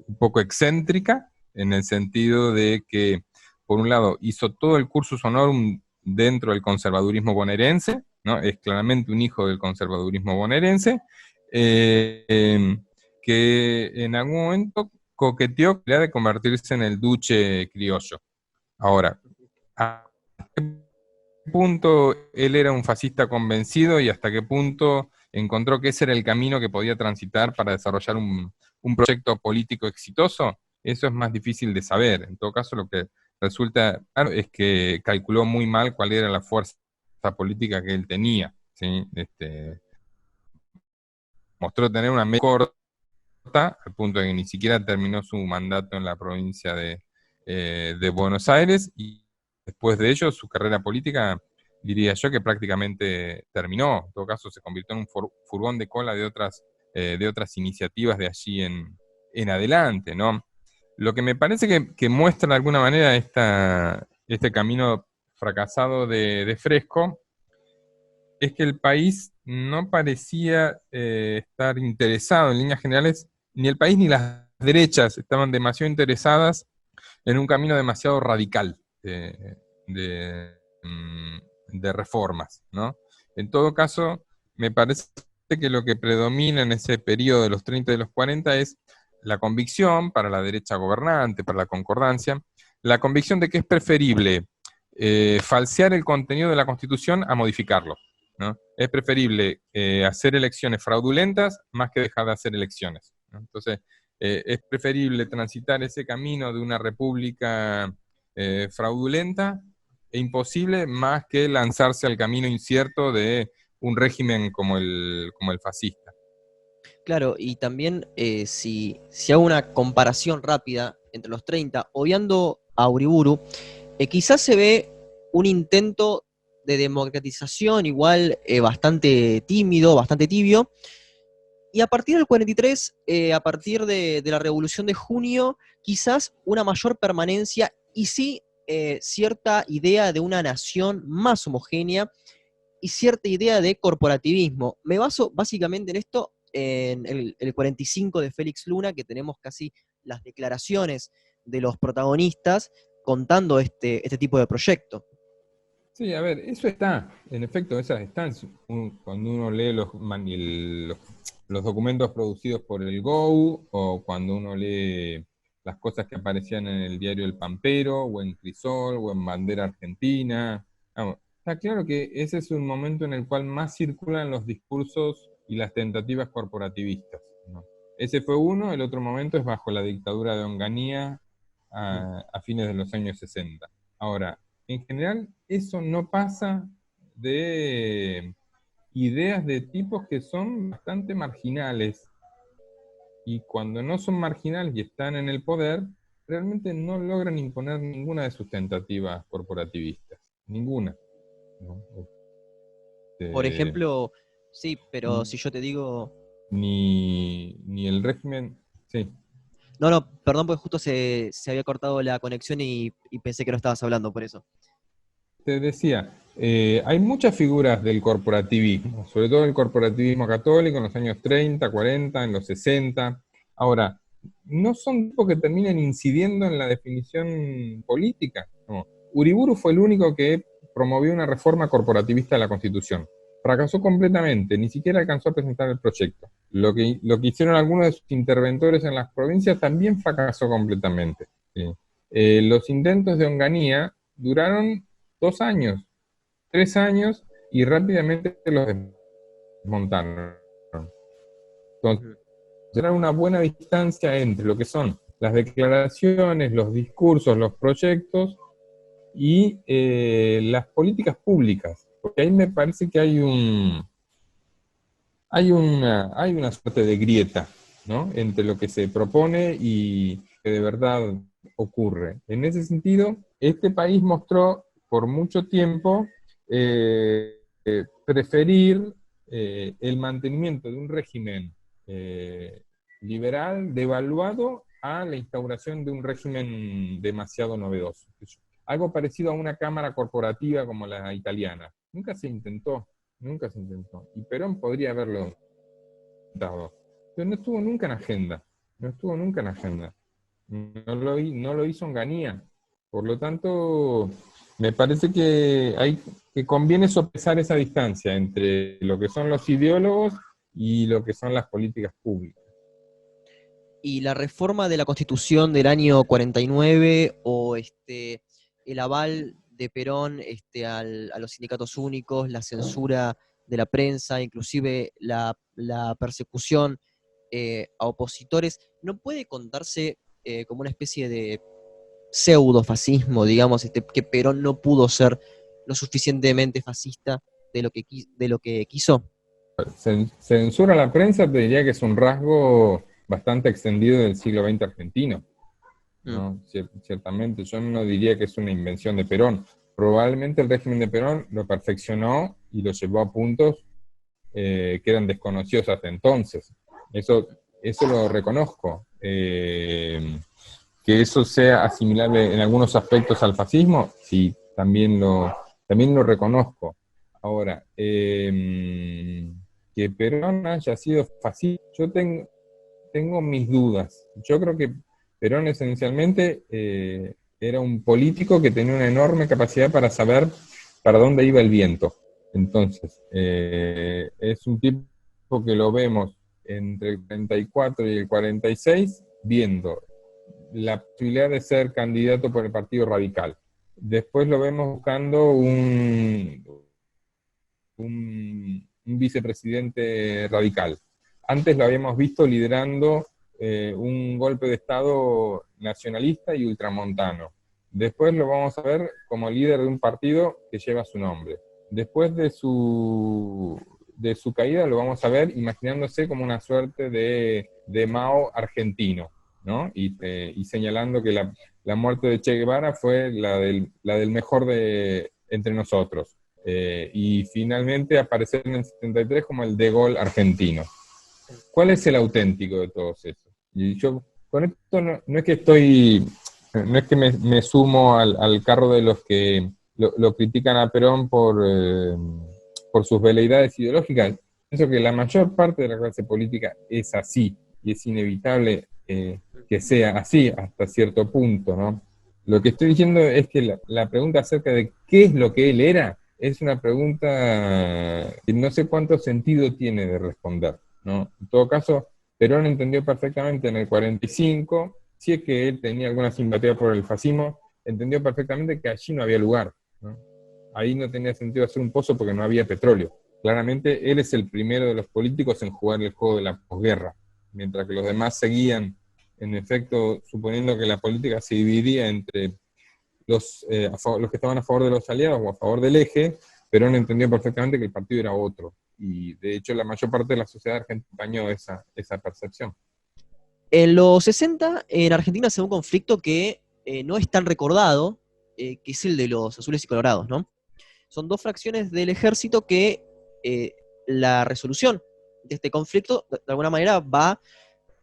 un poco excéntrica, en el sentido de que, por un lado, hizo todo el cursus honorum dentro del conservadurismo bonaerense, ¿no? Es claramente un hijo del conservadurismo bonaerense, que en algún momento coqueteó la idea de convertirse en el duce criollo. Ahora, ¿a qué punto él era un fascista convencido y hasta qué punto encontró que ese era el camino que podía transitar para desarrollar un proyecto político exitoso? Eso es más difícil de saber. En todo caso, lo que resulta claro es que calculó muy mal cuál era la fuerza política que él tenía, ¿sí? Mostró tener una media corta, al punto de que ni siquiera terminó su mandato en la provincia de Buenos Aires, y después de ello su carrera política, diría yo, que prácticamente terminó. En todo caso, se convirtió en un furgón de cola de otras iniciativas de allí en adelante, ¿no? Lo que me parece que muestra de alguna manera este camino fracasado de Fresco es que el país no parecía estar interesado en líneas generales, ni el país ni las derechas estaban demasiado interesadas en un camino demasiado radical de, mm, de reformas, ¿no? En todo caso, me parece que lo que predomina en ese periodo de los 30 y de los 40 es la convicción para la derecha gobernante, para la concordancia, la convicción de que es preferible falsear el contenido de la Constitución a modificarlo, ¿no? Es preferible hacer elecciones fraudulentas más que dejar de hacer elecciones, ¿no? Entonces, es preferible transitar ese camino de una república fraudulenta e imposible más que lanzarse al camino incierto de un régimen como el fascista. Claro, y también si hago una comparación rápida entre los 30, obviando a Uriburu, quizás se ve un intento de democratización igual bastante tímido, bastante tibio, y a partir del 43, a partir de la Revolución de Junio, quizás una mayor permanencia y sí cierta idea de una nación más homogénea y cierta idea de corporativismo. Me baso básicamente en esto, en el 45 de Félix Luna, que tenemos casi las declaraciones de los protagonistas contando este tipo de proyecto. Sí, a ver, eso está, en efecto, esas están. Cuando uno lee los documentos producidos por el GOU, o cuando uno lee las cosas que aparecían en el diario El Pampero, o en Crisol, o en Bandera Argentina. Vamos, está claro que ese es un momento en el cual más circulan los discursos y las tentativas corporativistas, ¿no? Ese fue uno. El otro momento es bajo la dictadura de Onganía a fines de los años 60. Ahora, en general, eso no pasa de ideas de tipos que son bastante marginales. y cuando no son marginales y están en el poder, realmente no logran imponer ninguna de sus tentativas corporativistas, ninguna, ¿no? Por Este, ejemplo, sí, pero si yo te digo... ni el régimen, sí. No, no, perdón, porque justo se había cortado la conexión y pensé que no estabas hablando, por eso. Te decía, hay muchas figuras del corporativismo, sobre todo el corporativismo católico en los años 30, 40, en los 60. Ahora, no son tipos que terminen incidiendo en la definición política. No. Uriburu fue el único que promovió una reforma corporativista de la Constitución. Fracasó completamente, ni siquiera alcanzó a presentar el proyecto. Lo que hicieron algunos de sus interventores en las provincias también fracasó completamente. ¿Sí? Los intentos de Onganía duraron 2 años, 3 años, y rápidamente los desmontaron. Entonces, Ujú. era una buena distancia entre lo que son las declaraciones, los discursos, los proyectos y las políticas públicas. Porque ahí me parece que hay una suerte de grieta, ¿no? Entre lo que se propone y que de verdad ocurre. En ese sentido, este país mostró por mucho tiempo preferir el mantenimiento de un régimen liberal devaluado a la instauración de un régimen demasiado novedoso. Algo parecido a una cámara corporativa como la italiana. Nunca se intentó. Nunca se intentó. Y Perón podría haberlo intentado. Pero no estuvo nunca en agenda. No estuvo nunca en agenda. No lo hizo Onganía. Por lo tanto, me parece que conviene sopesar esa distancia entre lo que son los ideólogos y lo que son las políticas públicas. Y la reforma de la Constitución del año 49 o el aval de Perón a los sindicatos únicos, la censura de la prensa, inclusive la persecución a opositores, ¿no puede contarse como una especie de pseudo-fascismo, digamos, que Perón no pudo ser lo suficientemente fascista de lo que quiso? Censura a la prensa, te diría que es un rasgo bastante extendido del siglo XX argentino, Mm. ¿no? Ciertamente, yo no diría que es una invención de Perón. Probablemente el régimen de Perón lo perfeccionó y lo llevó a puntos que eran desconocidos hasta entonces. Eso lo reconozco. Que eso sea asimilable en algunos aspectos al fascismo, sí, también lo reconozco. Ahora, que Perón haya sido fascista, yo tengo mis dudas. Yo creo que Perón esencialmente era un político que tenía una enorme capacidad para saber para dónde iba el viento. Entonces, es un tipo que lo vemos entre el 34 y el 46 viendo la posibilidad de ser candidato por el Partido Radical. Después lo vemos buscando un vicepresidente radical. Antes lo habíamos visto liderando un golpe de Estado nacionalista y ultramontano. Después lo vamos a ver como líder de un partido que lleva su nombre. Después de su caída lo vamos a ver imaginándose como una suerte de Mao argentino, ¿no? Y señalando que la muerte de Che Guevara fue la del mejor entre nosotros. Y finalmente aparecer en el 73 como el De Gaulle argentino. ¿Cuál es el auténtico de todos esos? Y yo con esto no es que me sumo al carro de los que lo critican a Perón por sus veleidades ideológicas. Pienso que la mayor parte de la clase política es así, y es inevitable que sea así hasta cierto punto, ¿no? Lo que estoy diciendo es que la pregunta acerca de qué es lo que él era es una pregunta que no sé cuánto sentido tiene de responder, ¿no? En todo caso, Perón entendió perfectamente en el 45, si es que él tenía alguna simpatía por el fascismo, entendió perfectamente que allí no había lugar, ¿no? Ahí no tenía sentido hacer un pozo porque no había petróleo. Claramente él es el primero de los políticos en jugar el juego de la posguerra, mientras que los demás seguían, en efecto, suponiendo que la política se dividía entre los que estaban a favor de los aliados o a favor del eje. Perón entendió perfectamente que el partido era otro. Y de hecho la mayor parte de la sociedad argentina acompañó esa percepción. En los 60, en Argentina se da un conflicto que no es tan recordado, que es el de los azules y colorados, ¿no? Son dos fracciones del ejército que la resolución de este conflicto, de alguna manera, va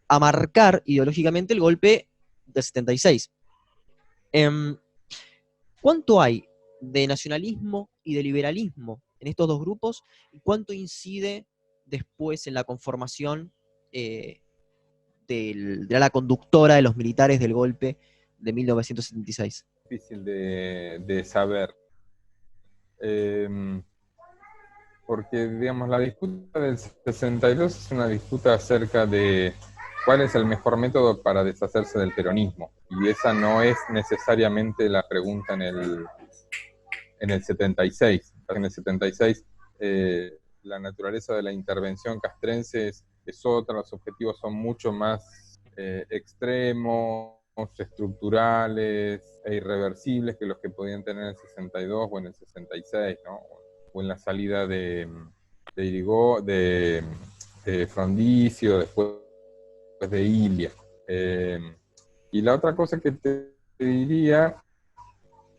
a marcar ideológicamente el golpe del 76. ¿Cuánto hay de nacionalismo y de liberalismo en estos dos grupos? ¿Y cuánto incide después en la conformación de la conductora de los militares del golpe de 1976? Difícil de saber. Porque, digamos, la disputa del 62 es una disputa acerca de cuál es el mejor método para deshacerse del peronismo. Y esa no es necesariamente la pregunta en el 76. En el 76, la naturaleza de la intervención castrense es otra, los objetivos son mucho más extremos, estructurales e irreversibles que los que podían tener en el 62 o en el 66, ¿no? O en la salida de Irigo, de Frondicio, después de Ilia. Y la otra cosa que te diría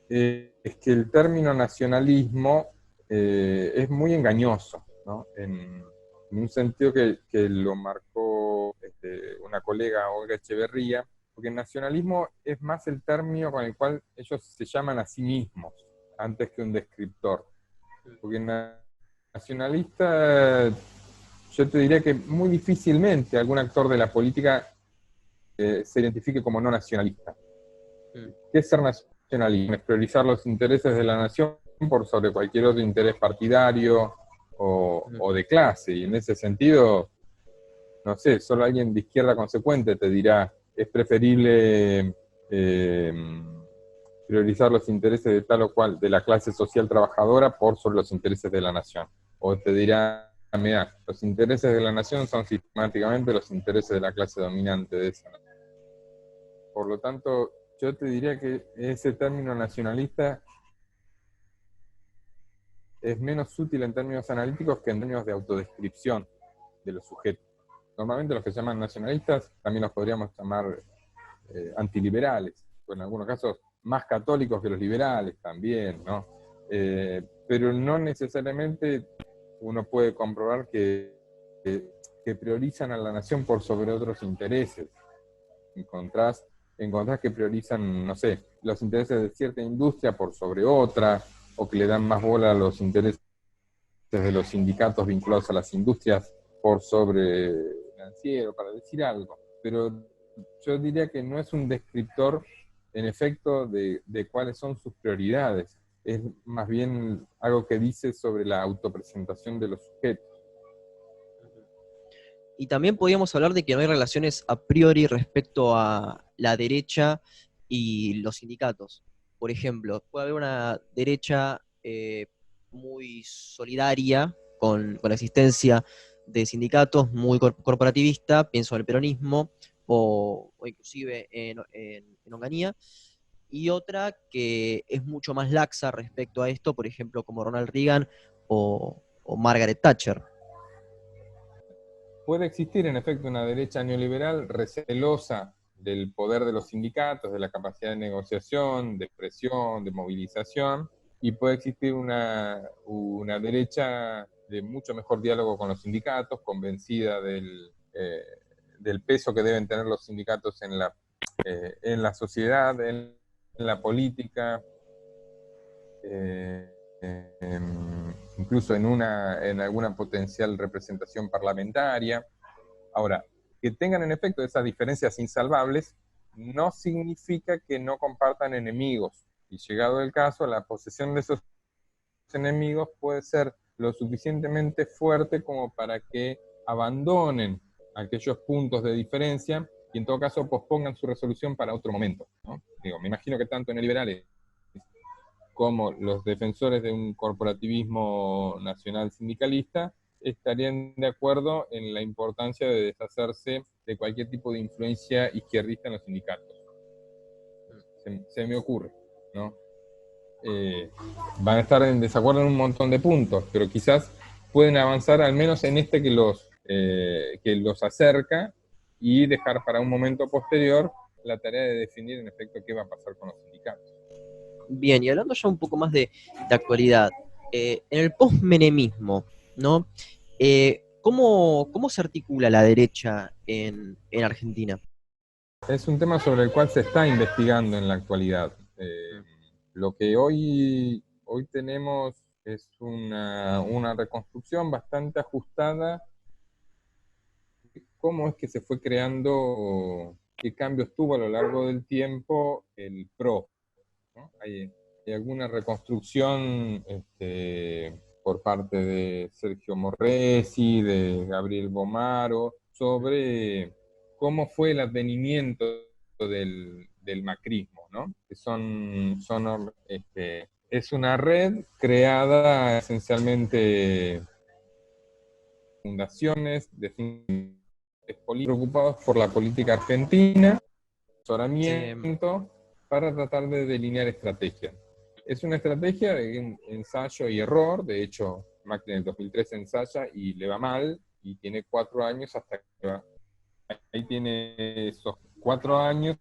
es que el término nacionalismo es muy engañoso, ¿no? En un sentido que lo marcó una colega, Olga Echeverría, porque el nacionalismo es más el término con el cual ellos se llaman a sí mismos, antes que un descriptor. Porque nacionalista, yo te diría que muy difícilmente algún actor de la política se identifique como no nacionalista. ¿Qué es ser nacionalista? Es priorizar los intereses de la nación por sobre cualquier otro interés partidario o de clase. Y en ese sentido, no sé, solo alguien de izquierda consecuente te dirá, es preferible priorizar los intereses de tal o cual, de la clase social trabajadora por sobre los intereses de la nación. O te dirá, mira, los intereses de la nación son sistemáticamente los intereses de la clase dominante de esa nación. Por lo tanto, yo te diría que ese término nacionalista es menos útil en términos analíticos que en términos de autodescripción de los sujetos. Normalmente los que se llaman nacionalistas también los podríamos llamar antiliberales, o en algunos casos más católicos que los liberales también, ¿no? Pero no necesariamente uno puede comprobar que priorizan a la nación por sobre otros intereses. Encontrás que priorizan, no sé, los intereses de cierta industria por sobre otra, o que le dan más bola a los intereses de los sindicatos vinculados a las industrias por sobre financiero, para decir algo. Pero yo diría que no es un descriptor, en efecto, de cuáles son sus prioridades. Es más bien algo que dice sobre la autopresentación de los sujetos. Y también podríamos hablar de que no hay relaciones a priori respecto a la derecha y los sindicatos. Por ejemplo, puede haber una derecha muy solidaria con la existencia de sindicatos, muy corporativista, pienso en el peronismo, o inclusive en Onganía, y otra que es mucho más laxa respecto a esto, por ejemplo, como Ronald Reagan o Margaret Thatcher. Puede existir, en efecto, una derecha neoliberal recelosa del poder de los sindicatos, de la capacidad de negociación, de expresión, de movilización, y puede existir una derecha de mucho mejor diálogo con los sindicatos, convencida del peso que deben tener los sindicatos en la sociedad, en la política, incluso en alguna potencial representación parlamentaria. Ahora, que tengan en efecto esas diferencias insalvables no significa que no compartan enemigos, y llegado el caso, la posesión de esos enemigos puede ser lo suficientemente fuerte como para que abandonen aquellos puntos de diferencia y en todo caso pospongan su resolución para otro momento, ¿no? Digo, me imagino que tanto neoliberales como los defensores de un corporativismo nacional sindicalista estarían de acuerdo en la importancia de deshacerse de cualquier tipo de influencia izquierdista en los sindicatos. Se me ocurre, ¿no? Van a estar en desacuerdo en un montón de puntos, pero quizás pueden avanzar al menos en este que los acerca y dejar para un momento posterior la tarea de definir en efecto qué va a pasar con los sindicatos. Bien, y hablando ya un poco más de actualidad, en el post-menemismo, ¿no? ¿Cómo se articula la derecha en Argentina? Es un tema sobre el cual se está investigando en la actualidad. Lo que hoy tenemos es una reconstrucción bastante ajustada de cómo es que se fue creando, qué cambios tuvo a lo largo del tiempo el PRO, ¿no? Hay alguna reconstrucción por parte de Sergio Morresi, de Gabriel Bomaro, sobre cómo fue el advenimiento del macrismo, ¿no? Que es una red creada esencialmente fundaciones de preocupados por la política argentina, asesoramiento, para tratar de delinear estrategias. Es una estrategia de ensayo y error. De hecho, Macri en el 2013 ensaya y le va mal, y tiene 4 años hasta que va. Ahí tiene esos 4 años,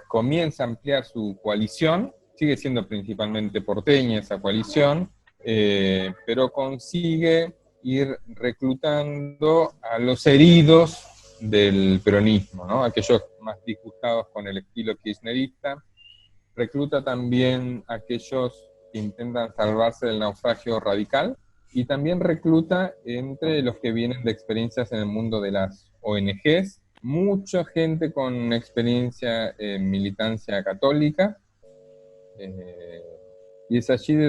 comienza a ampliar su coalición, sigue siendo principalmente porteña esa coalición, pero consigue ir reclutando a los heridos del peronismo, ¿no? Aquellos más disgustados con el estilo kirchnerista. Recluta también a aquellos que intentan salvarse del naufragio radical, y también recluta entre los que vienen de experiencias en el mundo de las ONGs, mucha gente con experiencia en militancia católica, y es allí de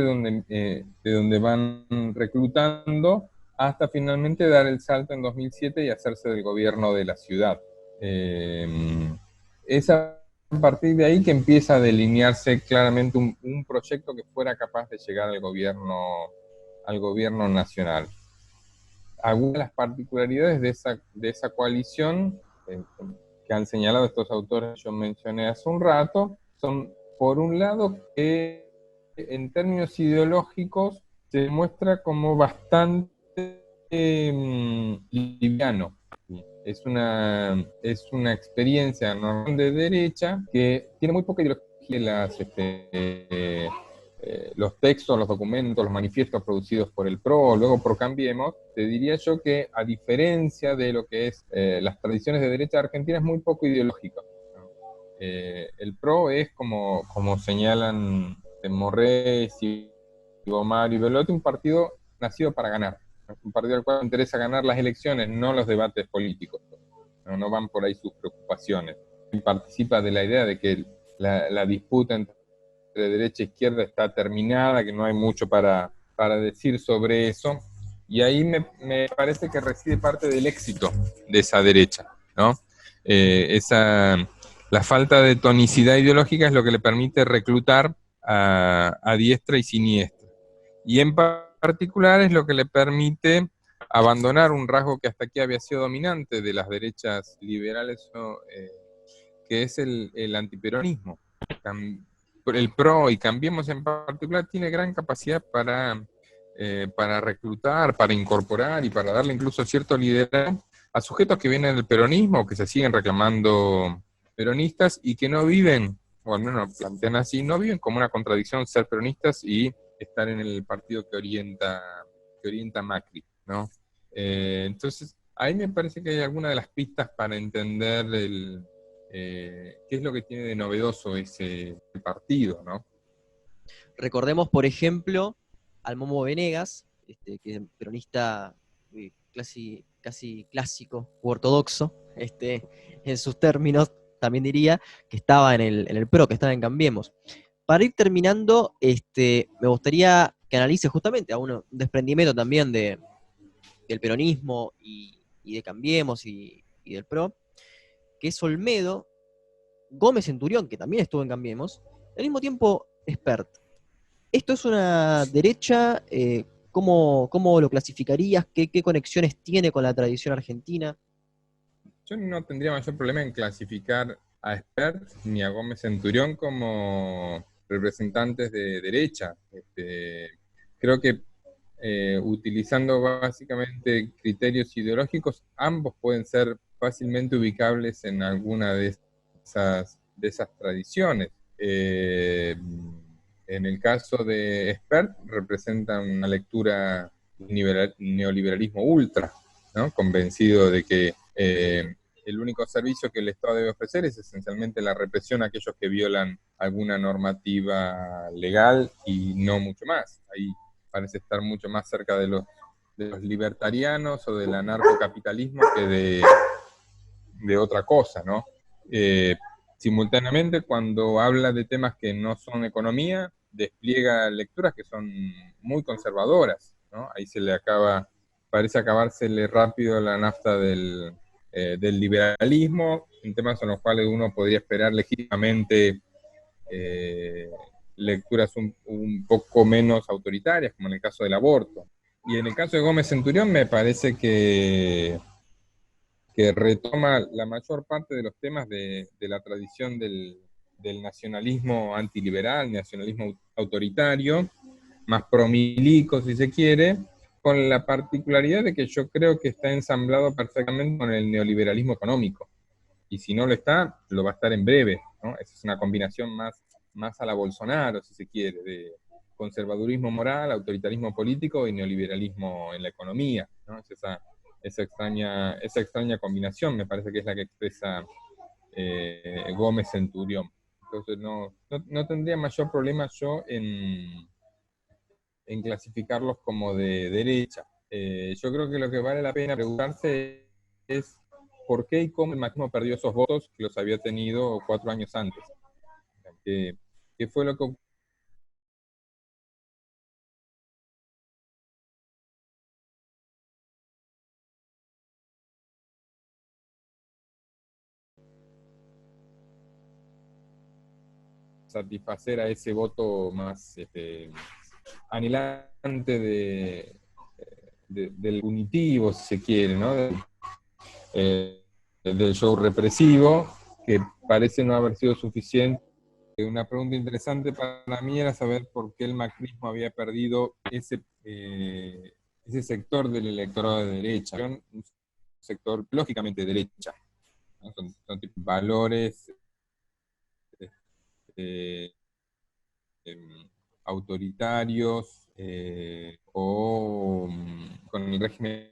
donde van reclutando hasta finalmente dar el salto en 2007 y hacerse del gobierno de la ciudad. Es a partir de ahí que empieza a delinearse claramente un proyecto que fuera capaz de llegar al gobierno nacional. Algunas de las particularidades de esa coalición que han señalado estos autores que yo mencioné hace un rato son, por un lado, que en términos ideológicos se muestra como bastante liviano. Es una experiencia normal de derecha que tiene muy poca ideología. Los textos, los documentos, los manifiestos producidos por el PRO, luego por Cambiemos, te diría yo que, a diferencia de lo que es las tradiciones de derecha argentina, es muy poco ideológico, ¿no? El PRO es, como señalan Morresi, Bomaro y Belotti, un partido nacido para ganar. Es un partido al cual le interesa ganar las elecciones, no los debates políticos. No van por ahí sus preocupaciones. Participa de la idea de que la disputa entre derecha e izquierda está terminada, que no hay mucho para decir sobre eso, y ahí me parece que reside parte del éxito de esa derecha, ¿no? La falta de tonicidad ideológica es lo que le permite reclutar a diestra y siniestra, y en particular es lo que le permite abandonar un rasgo que hasta aquí había sido dominante de las derechas liberales, que es el antiperonismo. El PRO y Cambiemos en particular tiene gran capacidad para reclutar, para incorporar y para darle incluso cierto liderazgo a sujetos que vienen del peronismo, que se siguen reclamando peronistas y que no viven, o al menos lo plantean así, no viven como una contradicción ser peronistas y estar en el partido que orienta Macri, ¿no? Entonces, ahí me parece que hay alguna de las pistas para entender qué es lo que tiene de novedoso ese partido, ¿no? Recordemos, por ejemplo, al Momo Venegas, que es peronista casi clásico u ortodoxo, en sus términos, también diría, que estaba en el PRO, que estaba en Cambiemos. Para ir terminando, me gustaría que analice justamente a un desprendimiento también del peronismo y de Cambiemos y del PRO, que es Olmedo, Gómez Centurión, que también estuvo en Cambiemos, al mismo tiempo Espert. ¿Esto es una derecha? ¿Cómo lo clasificarías? ¿Qué conexiones tiene con la tradición argentina? Yo no tendría mayor problema en clasificar a Espert ni a Gómez Centurión como representantes de derecha. Creo que utilizando básicamente criterios ideológicos, ambos pueden ser fácilmente ubicables en alguna de esas tradiciones. En el caso de Spert, representa una lectura neoliberalismo ultra, ¿no? Convencido de que el único servicio que el Estado debe ofrecer es esencialmente la represión a aquellos que violan alguna normativa legal y no mucho más. Ahí parece estar mucho más cerca de los libertarianos o del anarcocapitalismo que de otra cosa, ¿no? Simultáneamente, cuando habla de temas que no son economía, despliega lecturas que son muy conservadoras, ¿no? Ahí parece acabársele rápido la nafta del liberalismo, en temas en los cuales uno podría esperar legítimamente lecturas un poco menos autoritarias, como en el caso del aborto. Y en el caso de Gómez Centurión me parece que retoma la mayor parte de los temas de la tradición del nacionalismo antiliberal, nacionalismo autoritario, más promilico si se quiere, con la particularidad de que yo creo que está ensamblado perfectamente con el neoliberalismo económico. Y si no lo está, lo va a estar en breve, ¿no? Esa es una combinación más a la Bolsonaro, si se quiere, de conservadurismo moral, autoritarismo político y neoliberalismo en la economía, ¿no? Es esa extraña combinación, me parece que es la que expresa Gómez Centurión. Entonces no tendría mayor problema yo en clasificarlos como de derecha. Yo creo que lo que vale la pena preguntarse es por qué y cómo el macrismo perdió esos votos que los había tenido 4 años antes. ¿Qué fue lo que ocurrió? Satisfacer a ese voto más anhelante del punitivo, si se quiere, ¿no? Del show represivo, que parece no haber sido suficiente. Una pregunta interesante para mí era saber por qué el macrismo había perdido ese sector del electorado de derecha, un sector lógicamente de derecha, ¿no? Son valores autoritarios o con el régimen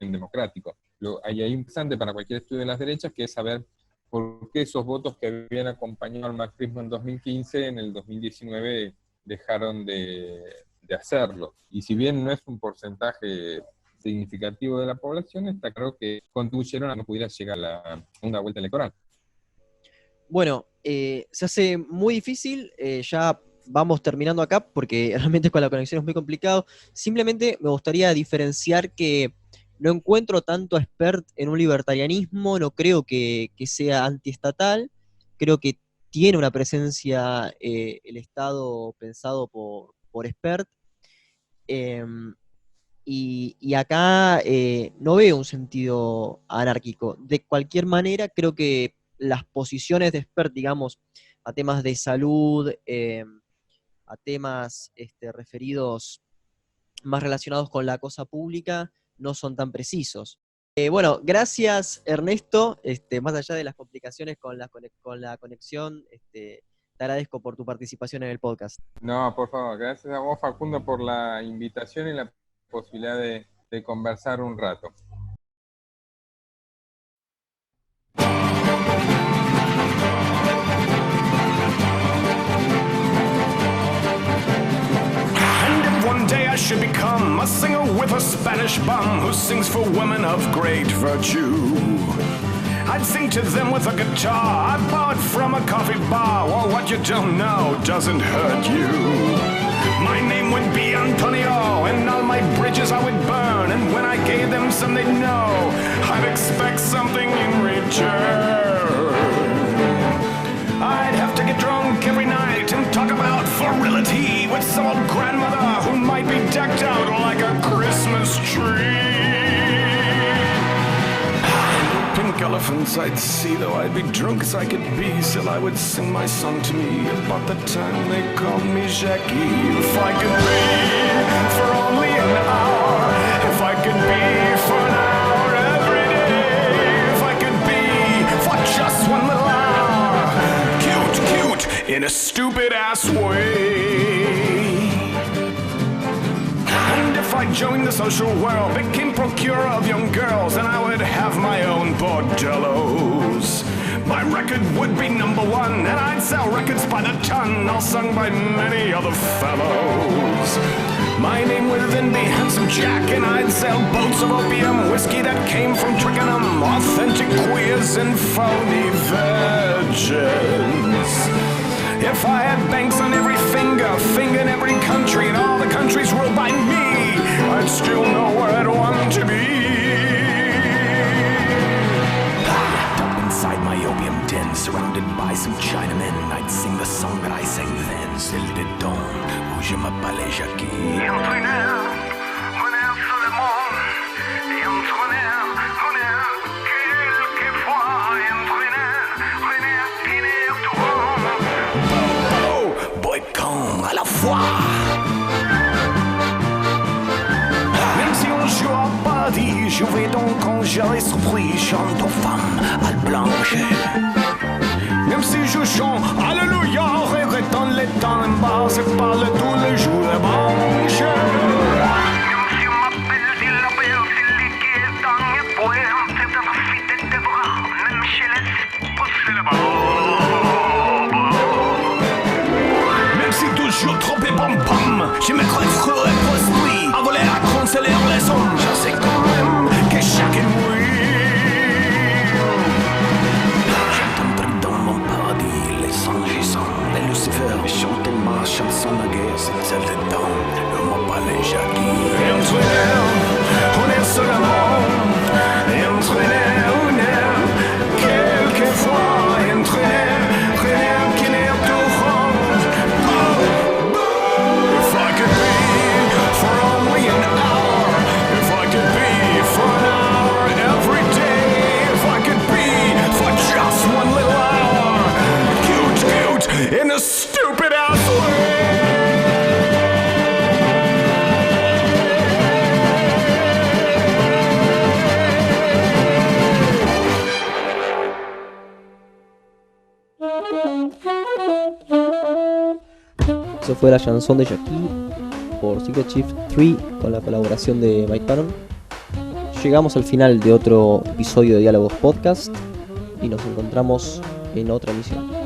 democrático. Hay ahí interesante para cualquier estudio de las derechas, que es saber por qué esos votos que habían acompañado al macrismo en 2015, en el 2019 dejaron de hacerlo. Y si bien no es un porcentaje significativo de la población, está claro que contribuyeron a que no pudiera llegar a la segunda vuelta electoral. Bueno, se hace muy difícil, ya vamos terminando acá porque realmente con la conexión es muy complicado. Simplemente me gustaría diferenciar que no encuentro tanto a Spert en un libertarianismo, no creo que sea antiestatal, creo que tiene una presencia el Estado pensado por Spert, y acá no veo un sentido anárquico. De cualquier manera, creo que las posiciones de Spert, digamos, a temas de salud, a temas referidos más relacionados con la cosa pública, no son tan precisos. Bueno, gracias Ernesto, más allá de las complicaciones con la conexión, te agradezco por tu participación en el podcast. No, por favor, gracias a vos, Facundo, por la invitación y la posibilidad de conversar un rato. One day I should become a singer with a Spanish bum who sings for women of great virtue. I'd sing to them with a guitar I bought from a coffee bar. Well, what you don't know doesn't hurt you. My name would be Antonio, and all my bridges I would burn. And when I gave them some they'd know, I'd expect something in return. I'd have to get drunk every night and talk about virility with some old grandmother who might be decked out like a Christmas tree. Pink elephants I'd see, though I'd be drunk as I could be. Still I would sing my song to me about the time they called me Jackie. If I could leave for only an hour, a stupid ass way. And if I joined the social world, became procurer of young girls, then I would have my own bordellos. My record would be #1, and I'd sell records by the ton, all sung by many other fellows. My name would then be Handsome Jack, and I'd sell boats of opium, whiskey that came from Twickenham, authentic queers and phony virgins. If I had banks on every finger in every country, and all the countries ruled by me, I'd still know where I'd want to be. Up inside my opium den, surrounded by some Chinamen, I'd sing the song that I sang then. C'est le temps où je m'appelais Jackie. À la fois. Même si on joue à Paris, je vais donc en gérer surpris, chante aux femmes à le blanche. Même si je chante Alléluia, regrettant les temps en bas, c'est pas le tous les jours de branche. Même si on m'appelle Dillabelle, c'est lui qui est dans mes poèmes, c'est de la fille des bras, même chez les pousser le bas. Je trompé pom pom, je me crois freux et prosperit, à voler à consoler les hommes, je sais quand même que chacun mouille. J'entendrai dans mon paradis les anges et sang, les Lucifer chantent ma chanson de guerre, c'est celle des temps, le mot pas les Jackie. Entre nous, on est seulement, entre nous, on est, quelquefois, entre nous, rien qui n'est tout rond. In a stupid ass way. Eso fue la chanson de Jackie por Secret Shift 3 con la colaboración de Mike Patton. Llegamos al final de otro episodio de Diálogos Podcast y nos encontramos en otra emisión.